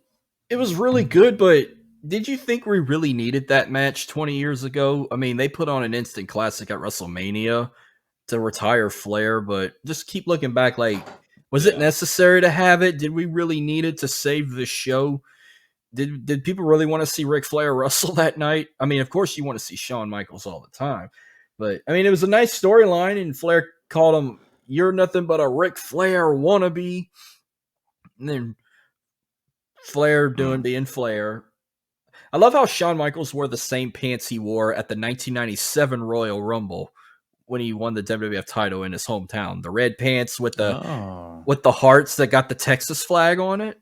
it was really good, but did you think we really needed that match 20 years ago? I mean, they put on an instant classic at WrestleMania to retire Flair, but just keep looking back, like, was it necessary to have it? Did we really need it to save the show? Did people really want to see Ric Flair wrestle that night? I mean, of course you want to see Shawn Michaels all the time, but I mean, it was a nice storyline, and Flair called him, "You're nothing but a Ric Flair wannabe," and then Flair being Flair. I love how Shawn Michaels wore the same pants he wore at the 1997 Royal Rumble when he won the WWF title in his hometown. The red pants with the hearts that got the Texas flag on it.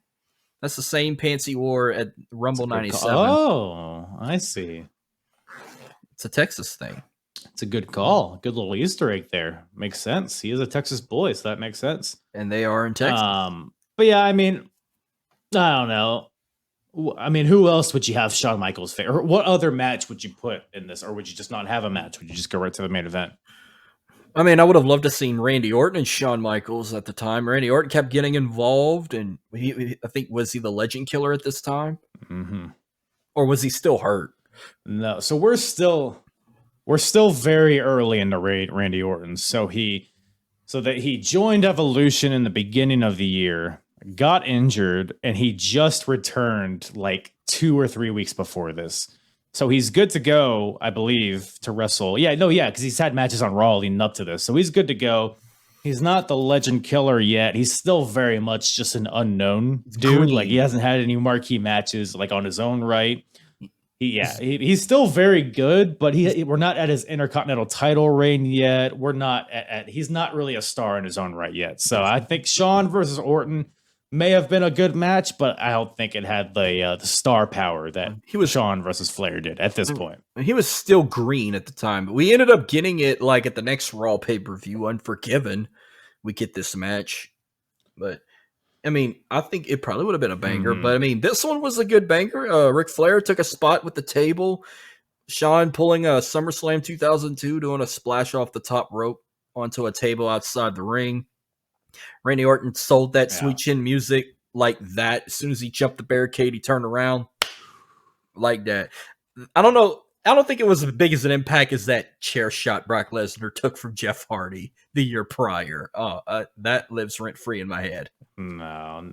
That's the same pants he wore at Rumble 97. Oh, I see. It's a Texas thing. It's a good call. Good little Easter egg there. Makes sense. He is a Texas boy, so that makes sense. And they are in Texas. But yeah, I mean, I don't know. I mean, who else would you have Shawn Michaels face? Or what other match would you put in this? Or would you just not have a match? Would you just go right to the main event? I mean, I would have loved to seen Randy Orton and Shawn Michaels at the time. Randy Orton kept getting involved, and I think, was he the Legend Killer at this time? Mm-hmm. Or was he still hurt? No. So we're still very early into Randy Orton. So he joined Evolution in the beginning of the year, got injured, and he just returned like 2 or 3 weeks before this. So he's good to go, I believe, to wrestle. Because he's had matches on Raw leading up to this. So he's good to go. He's not the Legend Killer yet. He's still very much just an unknown dude. Green. Like, he hasn't had any marquee matches like on his own right. He's still very good, but we're not at his Intercontinental title reign yet. We're not he's not really a star in his own right yet. So I think Shawn versus Orton may have been a good match, but I don't think it had the star power that Shawn versus Flair did at this point. He was still green at the time, but we ended up getting it like at the next Raw pay-per-view, Unforgiven. We get this match, but I mean, I think it probably would have been a banger, but I mean, this one was a good banger. Ric Flair took a spot with the table. Shawn pulling a SummerSlam 2002, doing a splash off the top rope onto a table outside the ring. Randy Orton sold that sweet chin music like that. As soon as he jumped the barricade, he turned around like that. I don't know. I don't think it was as big as an impact as that chair shot Brock Lesnar took from Jeff Hardy the year prior. That lives rent free in my head. No,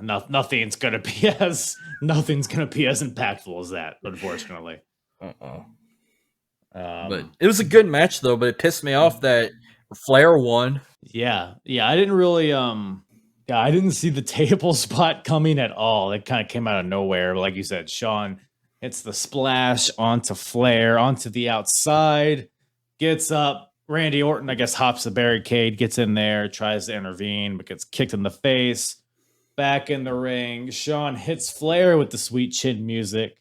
nothing's gonna be as impactful as that, unfortunately. But it was a good match though. But it pissed me off that Flair won. Yeah. I didn't really I didn't see the table spot coming at all. It kind of came out of nowhere. Like you said, Shawn hits the splash onto Flair, onto the outside, gets up. Randy Orton, I guess, hops the barricade, gets in there, tries to intervene, but gets kicked in the face. Back in the ring, Shawn hits Flair with the sweet chin music,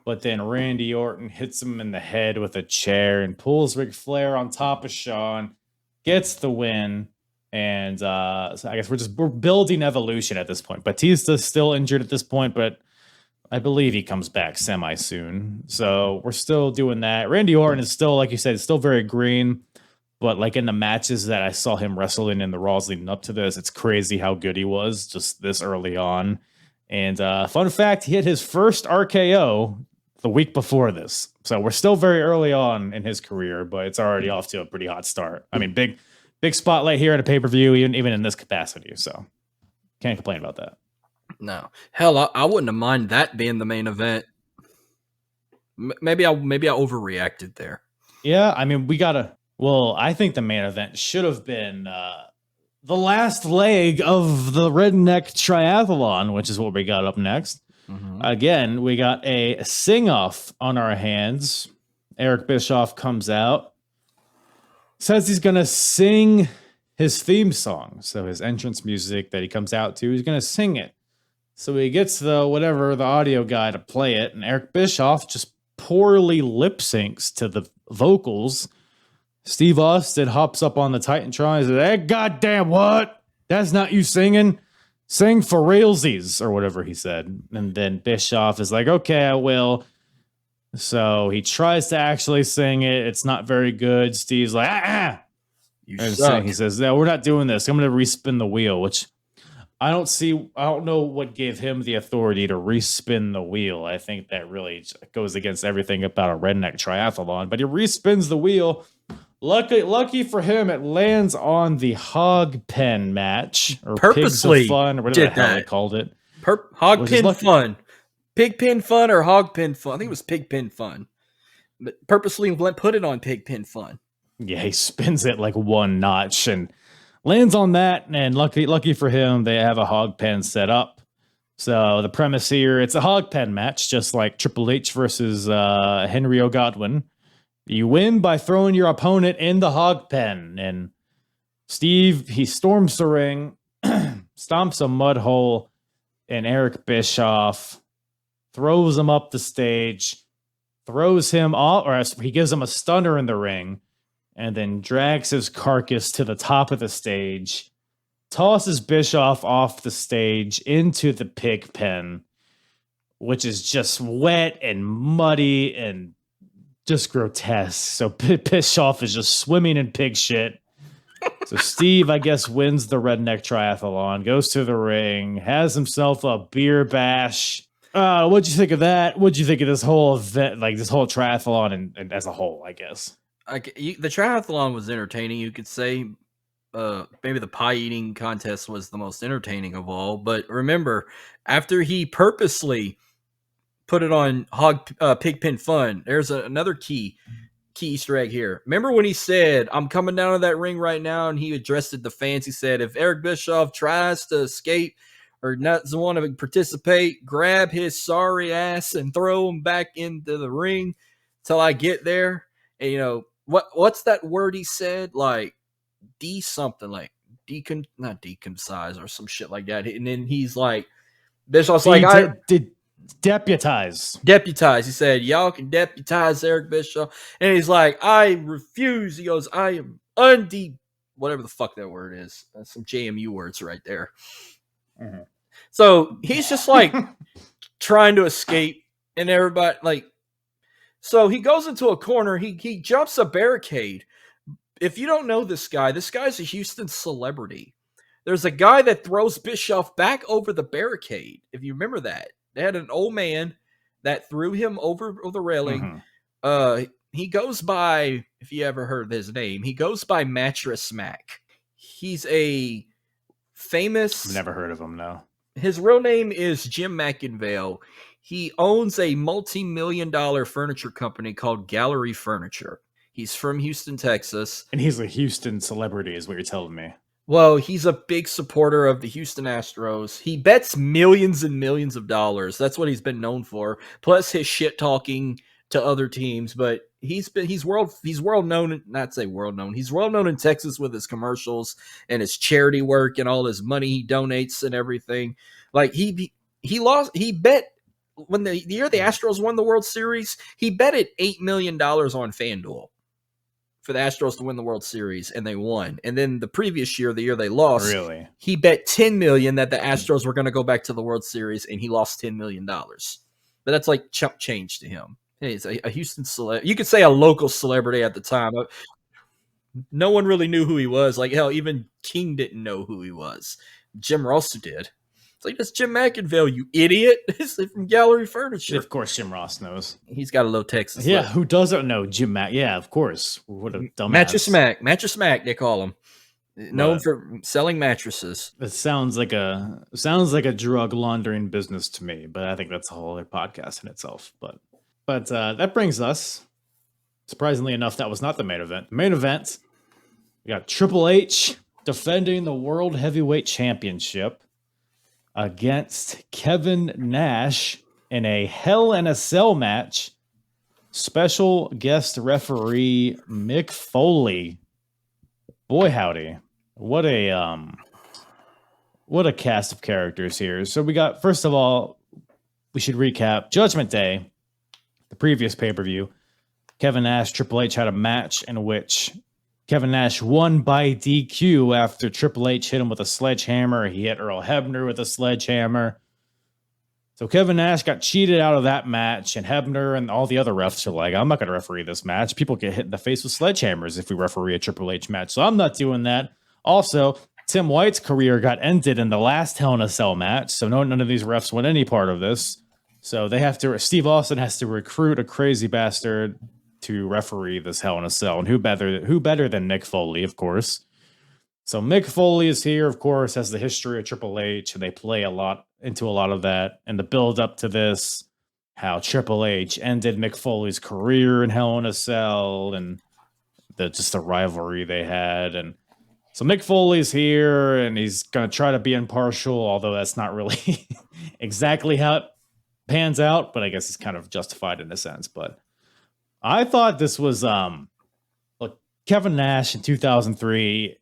but then Randy Orton hits him in the head with a chair and pulls Ric Flair on top of Shawn, gets the win. And so I guess we're building Evolution at this point. Batista's still injured at this point, but I believe he comes back semi-soon. So we're still doing that. Randy Orton is still, like you said, still very green. But like in the matches that I saw him wrestling in the Raws leading up to this, it's crazy how good he was just this early on. And fun fact, he hit his first RKO the week before this. So we're still very early on in his career, but it's already off to a pretty hot start. I mean, big spotlight here at a pay-per-view, even in this capacity. So can't complain about that. No. Hell, I wouldn't have mind that being the main event. Maybe I overreacted there. Yeah, I mean, I think the main event should have been the last leg of the Redneck Triathlon, which is what we got up next. Mm-hmm. Again, we got a sing-off on our hands. Eric Bischoff comes out, says he's going to sing his theme song. So his entrance music that he comes out to, he's going to sing it. So he gets the audio guy to play it, and Eric Bischoff just poorly lip syncs to the vocals. Steve Austin hops up on the Titantron and says, "Hey, goddamn what? That's not you singing. Sing for realsies," or whatever he said. And then Bischoff is like, "Okay, I will." So he tries to actually sing it. It's not very good. Steve's like, You and suck. he says, "No, we're not doing this. I'm going to respin the wheel," which I don't know what gave him the authority to respin the wheel. I think that really goes against everything about a redneck triathlon, but he respins the wheel. Lucky for him, it lands on the hog pen match or Purposely pigs of fun or whatever the did hell that. they called it. Hog Which is pin lucky. fun. Pig pin fun or hog pin fun? I think it was pig pin fun. But purposely put it on pig pin fun. Yeah, he spins it like one notch and lands on that. And lucky for him, they have a hog pen set up. So the premise here, it's a hog pen match, just like Triple H versus Henry O'Godwin. You win by throwing your opponent in the hog pen. And Steve, he storms the ring, stomps a mud hole, and Eric Bischoff throws him up the stage, throws him off, or he gives him a stunner in the ring, and then drags his carcass to the top of the stage, tosses Bischoff off the stage into the pig pen, which is just wet and muddy and just grotesque. So Bischoff is just swimming in pig shit. So Steve, I guess, wins the Redneck Triathlon, goes to the ring, has himself a beer bash. What'd you think of that? What'd you think of this whole event, like this whole triathlon and as a whole, I guess? The triathlon was entertaining, you could say. Maybe the pie eating contest was the most entertaining of all. But remember, after he purposely put it on pig pen fun, there's another key Easter egg here. Remember when he said, "I'm coming down to that ring right now," and he addressed the fans. He said, "If Eric Bischoff tries to escape or doesn't want to participate, grab his sorry ass and throw him back into the ring till I get there." And you know what's that word he said? Like something like not deconcise or some shit like that. And then he's like, Bischoff's like, I deputize. He said, "Y'all can deputize Eric Bischoff." And he's like, "I refuse." He goes, "I am whatever the fuck that word is. That's some JMU words right there." Mm-hmm. So he's just like trying to escape, and everybody like. So he goes into a corner. He jumps a barricade. If you don't know this guy's a Houston celebrity. There's a guy that throws Bischoff back over the barricade. If you remember that. They had an old man that threw him over the railing. Mm-hmm. He goes by, if you ever heard his name, he goes by Mattress Mac. He's a famous... I've never heard of him, no. His real name is Jim McIngvale. He owns a multi-million-dollar furniture company called Gallery Furniture. He's from Houston, Texas. And he's a Houston celebrity, is what you're telling me. Well, he's a big supporter of the Houston Astros. He bets millions and millions of dollars. That's what he's been known for. Plus his shit talking to other teams. But he's world known. Not say world known. He's world known in Texas with his commercials and his charity work and all his money he donates and everything. Like he bet when the year the Astros won the World Series. He betted $8 million on FanDuel for the Astros to win the World Series, and they won. And then the previous year, the year they lost, really, he bet $10 million that the Astros were going to go back to the World Series, and he lost $10 million. But that's like chump change to him. Hey, he's a Houston celebrity. You could say a local celebrity at the time. No one really knew who he was. Like, hell, even King didn't know who he was. Jim Ross did. It's like, that's Jim McIngvale, you idiot. It's from Gallery Furniture. Of course, Jim Ross knows. He's got a little Texas. Yeah, lip. Who doesn't know Jim Mac? Yeah, of course. What a dumbass. Mattress Mac, they call him. Known for selling mattresses. It sounds like a drug laundering business to me, but I think that's a whole other podcast in itself. But that brings us, surprisingly enough, that was not the main event. The main event, we got Triple H defending the World Heavyweight Championship against Kevin Nash in a Hell in a Cell match. Special guest referee Mick Foley. Boy, howdy. What a cast of characters here. So we got, first of all, we should recap Judgment Day, the previous pay-per-view. Kevin Nash, Triple H had a match in which Kevin Nash won by DQ after Triple H hit him with a sledgehammer. He hit Earl Hebner with a sledgehammer. So Kevin Nash got cheated out of that match, and Hebner and all the other refs are like, I'm not going to referee this match. People get hit in the face with sledgehammers if we referee a Triple H match. So I'm not doing that. Also, Tim White's career got ended in the last Hell in a Cell match. So none of these refs won any part of this. So they have to, Steve Austin has to recruit a crazy bastard to referee this Hell in a Cell. And who better than Mick Foley, of course. So Mick Foley is here, of course, has the history of Triple H, and they play into a lot of that. And the build up to this, how Triple H ended Mick Foley's career in Hell in a Cell, and just the rivalry they had. And so Mick Foley's here, and he's going to try to be impartial, although that's not really exactly how it pans out, but I guess he's kind of justified in a sense. But I thought this was look, Kevin Nash in 2003,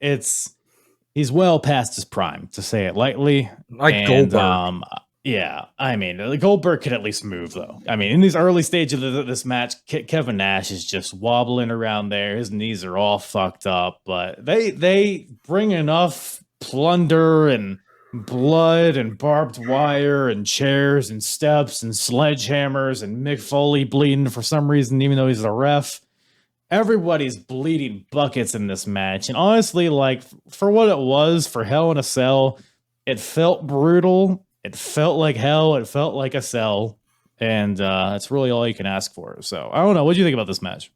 he's well past his prime, to say it lightly. Like Goldberg. Yeah, I mean, Goldberg could at least move, though. I mean, in these early stages of this match, Kevin Nash is just wobbling around there. His knees are all fucked up, but they bring enough plunder and blood and barbed wire and chairs and steps and sledgehammers and Mick Foley bleeding for some reason, even though he's the ref. Everybody's bleeding buckets in this match. And honestly, like, for what it was, for Hell in a Cell, it felt brutal. It felt like hell. It felt like a cell. And it's really all you can ask for. So, I don't know. What do you think about this match?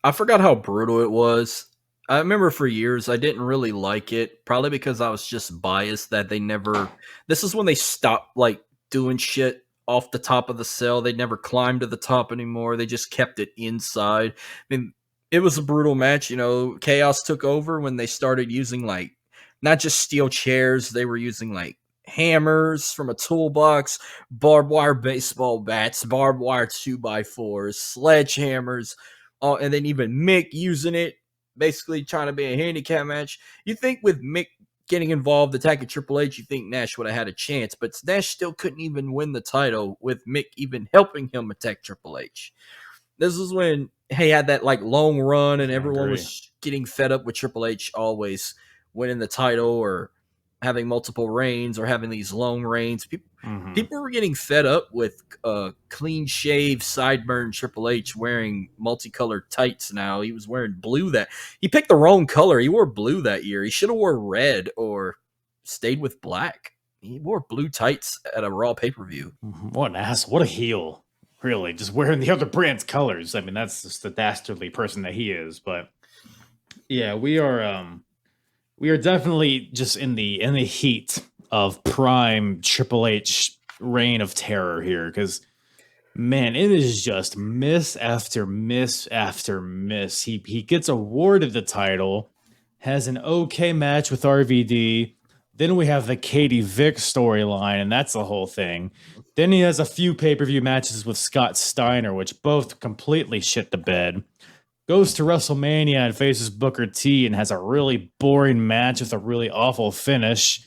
I forgot how brutal it was. I remember for years I didn't really like it, probably because I was just biased that they never... This is when they stopped, like, doing shit off the top of the cell. They never climbed to the top anymore. They just kept it inside. I mean, it was a brutal match. You know, Chaos took over when they started using, like, not just steel chairs. They were using, like, hammers from a toolbox, barbed wire baseball bats, barbed wire 2x4s, sledgehammers, and then even Mick using it, basically trying to be a handicap match. You think with Mick getting involved, attacking Triple H, you think Nash would have had a chance, but Nash still couldn't even win the title with Mick even helping him attack Triple H. This is when he had that like long run and everyone was getting fed up with Triple H always winning the title or having multiple reigns or having these long reigns. People were getting fed up with clean shaved, sideburn Triple H wearing multicolored tights now. He was wearing blue he picked the wrong color. He wore blue that year. He should have wore red or stayed with black. He wore blue tights at a Raw pay-per-view. What an ass. What a heel. Really, just wearing the other brand's colors. I mean, that's just the dastardly person that he is. But yeah, we are definitely just in the heat of prime Triple H reign of terror here, because man, it is just miss after miss after miss. He gets awarded the title, has an okay match with RVD. Then we have the Katie Vick storyline, and that's the whole thing. Then he has a few pay-per-view matches with Scott Steiner, which both completely shit the bed. Goes to WrestleMania and faces Booker T and has a really boring match with a really awful finish.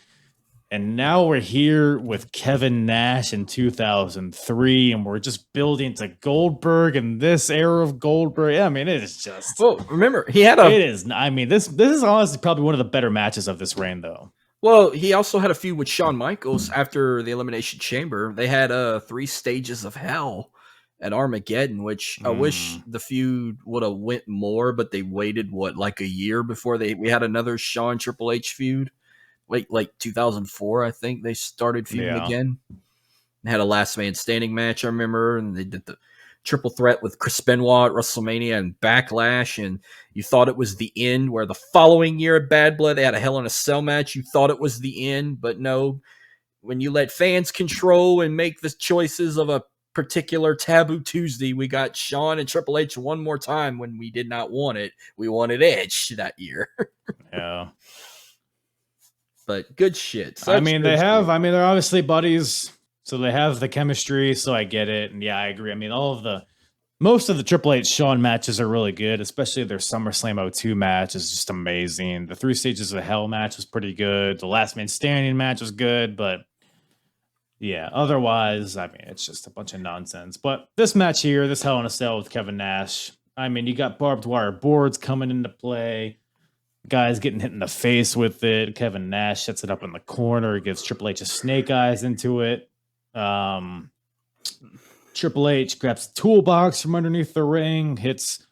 And now we're here with Kevin Nash in 2003, and we're just building to Goldberg and this era of Goldberg. I mean, it is just... Well, remember, he had a... It is... I mean, this is honestly probably one of the better matches of this reign, though. Well, he also had a feud with Shawn Michaels after the Elimination Chamber. They had 3 stages of hell at Armageddon, which I wish the feud would have went more, but they waited, like a year before we had another Shawn Triple H feud. Like 2004, I think they started feuding again. They had a last man standing match, I remember, and they did the triple threat with Chris Benoit at WrestleMania and Backlash, and you thought it was the end, where the following year at Bad Blood, they had a Hell in a Cell match. You thought it was the end, but no. When you let fans control and make the choices of a particular Taboo Tuesday, we got Shawn and Triple H one more time when we did not want it. We wanted Edge that year. Yeah. But good shit. They're obviously buddies, so they have the chemistry, so I get it. And yeah, I agree. I mean, most of the Triple H Shawn matches are really good, especially their SummerSlam 02 match is just amazing. The 3 Stages of Hell match was pretty good. The Last Man Standing match was good, but yeah, otherwise, I mean, it's just a bunch of nonsense. But this match here, this Hell in a Cell with Kevin Nash, I mean, you got barbed wire boards coming into play. Guys getting hit in the face with it. Kevin Nash sets it up in the corner, gives Triple H a snake eyes into it. Triple H grabs the toolbox from underneath the ring, hits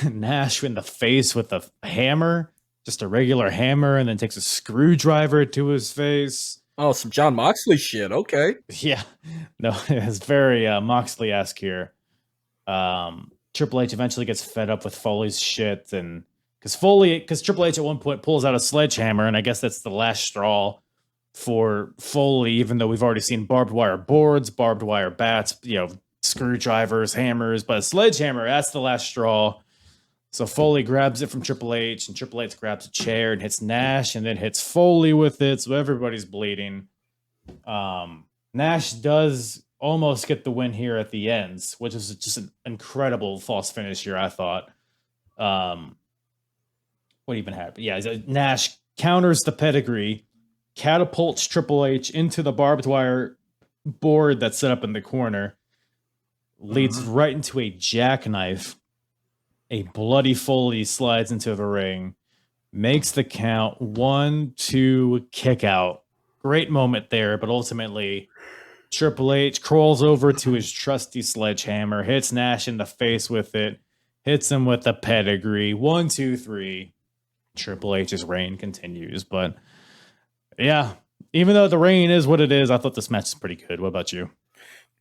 Nash in the face with a hammer, just a regular hammer, and then takes a screwdriver to his face. Oh, some John Moxley shit. Okay. Yeah, no, it's very Moxley-esque here. Triple H eventually gets fed up with Foley's shit, and because Triple H at one point pulls out a sledgehammer, and I guess that's the last straw for Foley, even though we've already seen barbed wire boards, barbed wire bats, screwdrivers, hammers, but a sledgehammer, that's the last straw. So Foley grabs it from Triple H, and Triple H grabs a chair and hits Nash, and then hits Foley with it, so everybody's bleeding. Nash does almost get the win here at the ends, which is just an incredible false finish here, I thought. What even happened? Yeah, Nash counters the pedigree, catapults Triple H into the barbed wire board that's set up in the corner, leads right into a jackknife. A bloody Foley slides into the ring, makes the count, 1, 2, kick out. Great moment there, but ultimately Triple H crawls over to his trusty sledgehammer, hits Nash in the face with it, hits him with the pedigree. 1, 2, 3. Triple H's reign continues. But yeah, even though the reign is what it is, I thought this match was pretty good. What about you?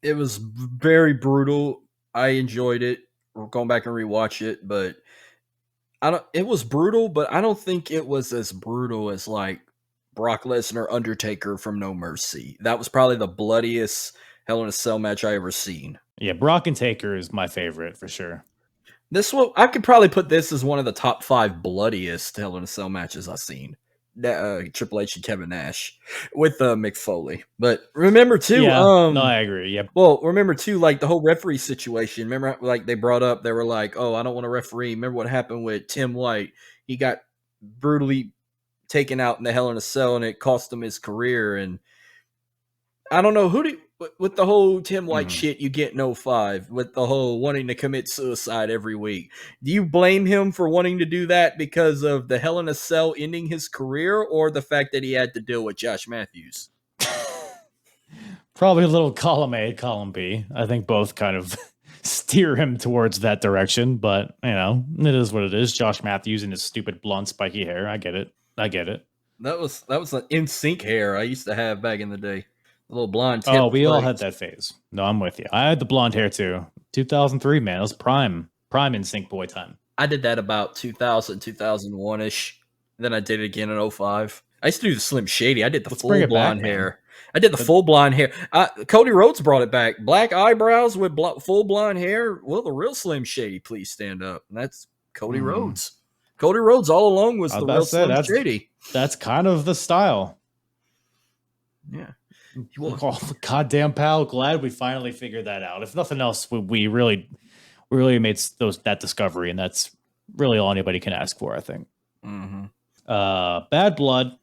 It was very brutal. I enjoyed it. We're going back and rewatch it, but it was brutal, but I don't think it was as brutal as like Brock Lesnar Undertaker from No Mercy. That was probably the bloodiest Hell in a Cell match I ever seen. Yeah, Brock and Taker is my favorite for sure. This one, I could probably put this as one of the top 5 bloodiest Hell in a Cell matches I've seen. Triple H and Kevin Nash with Mick Foley. But remember too, no, I agree. Yeah. Well, remember too, like the whole referee situation. Remember, like they brought up, they were like, "Oh, I don't want to referee." Remember what happened with Tim White? He got brutally taken out in the Hell in a Cell, and it cost him his career. And I don't know with the whole Tim White shit, you get no 5 with the whole wanting to commit suicide every week. Do you blame him for wanting to do that because of the Hell in a Cell ending his career, or the fact that he had to deal with Josh Matthews? Probably a little column A, column B. I think both kind of steer him towards that direction, but it is what it is. Josh Matthews and his stupid blonde spiky hair. I get it. That was an NSYNC hair I used to have back in the day. A little blonde tip. Oh, we all had that phase. No, I'm with you. I had the blonde hair too. 2003, man. It was prime NSYNC boy time. I did that about 2000, 2001-ish. Then I did it again in 05. I used to do the Slim Shady. I did the full blonde hair. I did the full blonde hair. Cody Rhodes brought it back. Black eyebrows with full blonde hair. Will the real Slim Shady please stand up? And that's Cody Rhodes. Cody Rhodes all along was the real Slim Shady. That's kind of the style. Yeah. Oh, goddamn, pal. Glad we finally figured that out. If nothing else, we really made that discovery, and that's really all anybody can ask for, I think. Bad Blood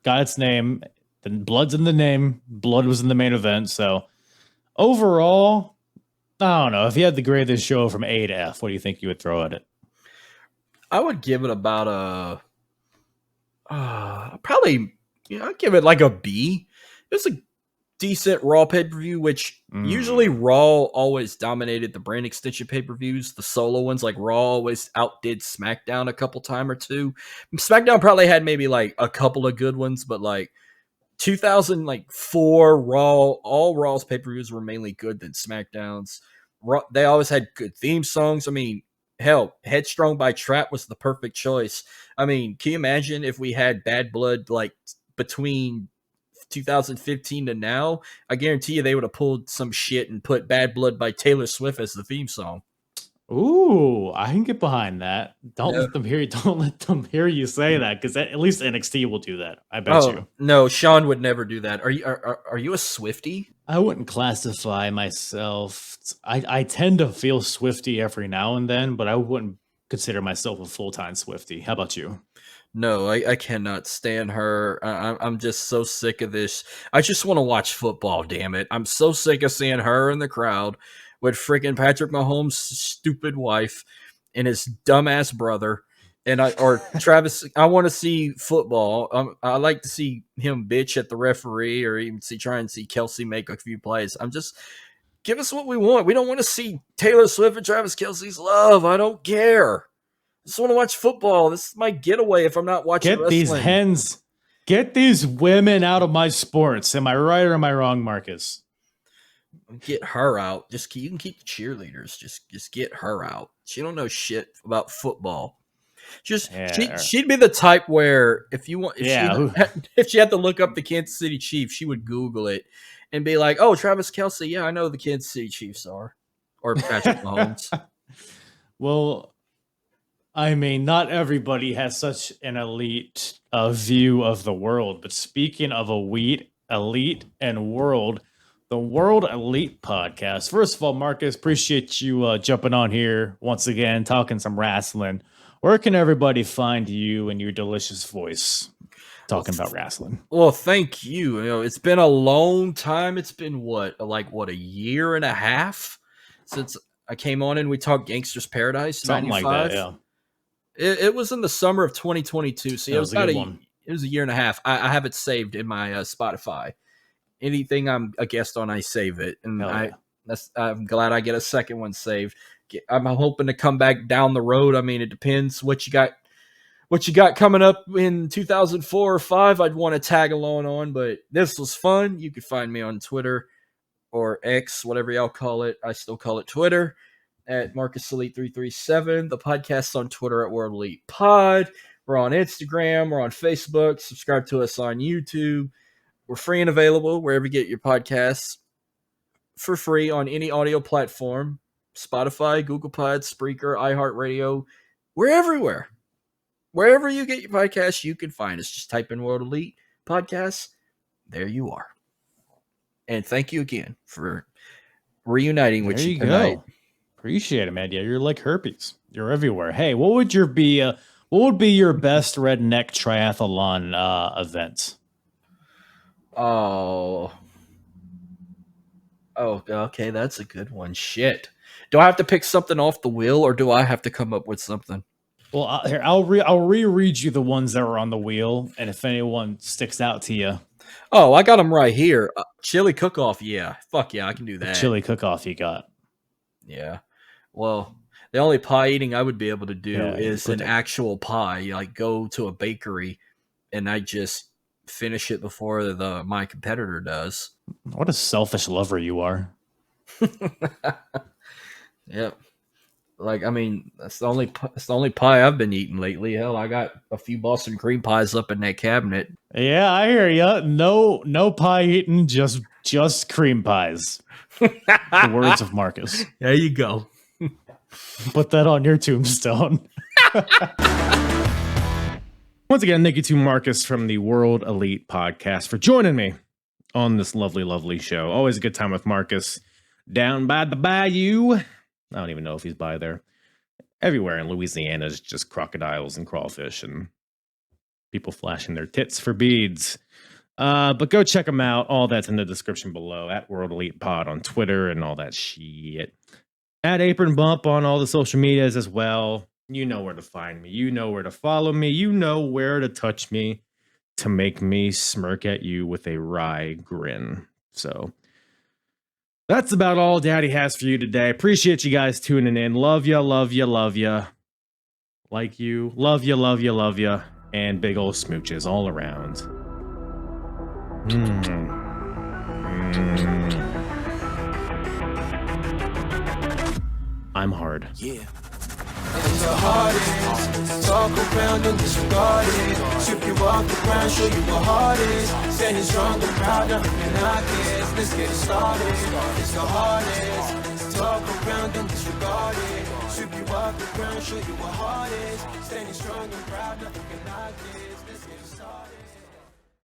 got its name. The blood's in the name. Blood was in the main event. So overall, I don't know. If you had to grade this show from A to F, what do you think you would throw at it? I would give it about probably, I'd give it like a B. It's a decent Raw pay-per-view, which usually Raw always dominated the brand extension pay-per-views. The solo ones, like Raw, always outdid SmackDown a couple time or two. SmackDown probably had maybe like a couple of good ones, but like 2004 Raw, all Raw's pay-per-views were mainly good than SmackDown's. Raw, they always had good theme songs. I mean, hell, Headstrong by Trap was the perfect choice. I mean, can you imagine if we had Bad Blood like between 2015 to now? I guarantee you they would have pulled some shit and put Bad Blood by Taylor Swift as the theme song. Ooh, I can get behind that. Don't let them hear you say that, because at least NXT will do that. I bet you. No, Sean would never do that. Are you a Swiftie? I wouldn't classify myself. I tend to feel Swiftie every now and then, but I wouldn't consider myself a full-time Swiftie. How about you? No, I cannot stand her. I'm just so sick of this. I just want to watch football, damn it. I'm so sick of seeing her in the crowd with freaking Patrick Mahomes' stupid wife and his dumbass brother. And Travis, I want to see football. I like to see him bitch at the referee, or even try and see Kelsey make a few plays. Give us what we want. We don't want to see Taylor Swift and Travis Kelsey's love. I don't care. I just want to watch football. This is my getaway if I'm not watching wrestling. Get these women out of my sports. Am I right or am I wrong, Marcus? Get her out. You can keep the cheerleaders. Just get her out. She don't know shit about football. She'd be the type where if she had to look up the Kansas City Chiefs, she would Google it and be like, "Oh, Travis Kelsey, yeah, I know who the Kansas City Chiefs are," or Patrick Mahomes. Well, I mean, not everybody has such an elite view of the world. But speaking of elite and world, the World Elite Podcast. First of all, Marcus, appreciate you jumping on here once again, talking some wrestling. Where can everybody find you and your delicious voice talking about wrestling? Well, thank you. You know, it's been a long time. It's been a year and a half since I came on and we talked Gangster's Paradise. Something 95. like that, yeah. It was in the summer of 2022. So it was a year and a half. I have it saved in my Spotify. Anything I'm a guest on, I save it, and I'm glad I get a second one saved. I'm hoping to come back down the road. I mean, it depends what you got coming up in 2004 or 5. I'd want to tag along on, but this was fun. You could find me on Twitter or X, whatever y'all call it. I still call it Twitter at Marcus Elite 337. The podcast's on Twitter at World Elite Pod. We're on Instagram. We're on Facebook. Subscribe to us on YouTube. We're free and available wherever you get your podcasts for free on any audio platform. Spotify, Google Pod, Spreaker, iHeartRadio. We're everywhere. Wherever you get your podcasts, you can find us. Just type in World Elite Podcasts. There you are. And thank you again for reuniting with you tonight. Go. Appreciate it, man. Yeah, you're like herpes. You're everywhere. Hey, what would your be What would be your best redneck triathlon event? Oh, okay, that's a good one. Shit. Do I have to pick something off the wheel, or do I have to come up with something? Well, here I'll reread you the ones that were on the wheel, and if anyone sticks out to you. Oh, I got them right here. Chili cook-off, yeah. Fuck yeah, I can do that. The chili cook-off you got. Yeah. Well, the only pie eating I would be able to do is an actual pie. Like go to a bakery, and I just finish it before my competitor does. What a selfish lover you are. Yep. Like, I mean, that's the only pie I've been eating lately. Hell, I got a few Boston cream pies up in that cabinet. Yeah, I hear ya. No pie eating, just cream pies. The words of Marcus. There you go. Put that on your tombstone. Once again, thank you to Marcus from the World Elite Podcast for joining me on this lovely, lovely show. Always a good time with Marcus down by the bayou. I don't even know if he's by there. Everywhere in Louisiana is just crocodiles and crawfish and people flashing their tits for beads. But go check them out. All that's in the description below at World Elite Pod on Twitter and all that shit. At Apron Bump on all the social medias as well. You know where to find me. You know where to follow me. You know where to touch me to make me smirk at you with a wry grin. So that's about all Daddy has for you today. Appreciate you guys tuning in. Love ya, love ya, love ya. Like you. Love ya, love ya, love ya. And big old smooches all around. I'm hard. Yeah. And the hardest, talk around and disregard it. Strip you off the ground, show you what hard is. Standing strong and proud, nothing knock it. Let's get it started. It's the hardest, talk around and disregard it. Strip you off the ground, show you what hard is. Standing strong and proud, nothing can knock it. Let's get it started.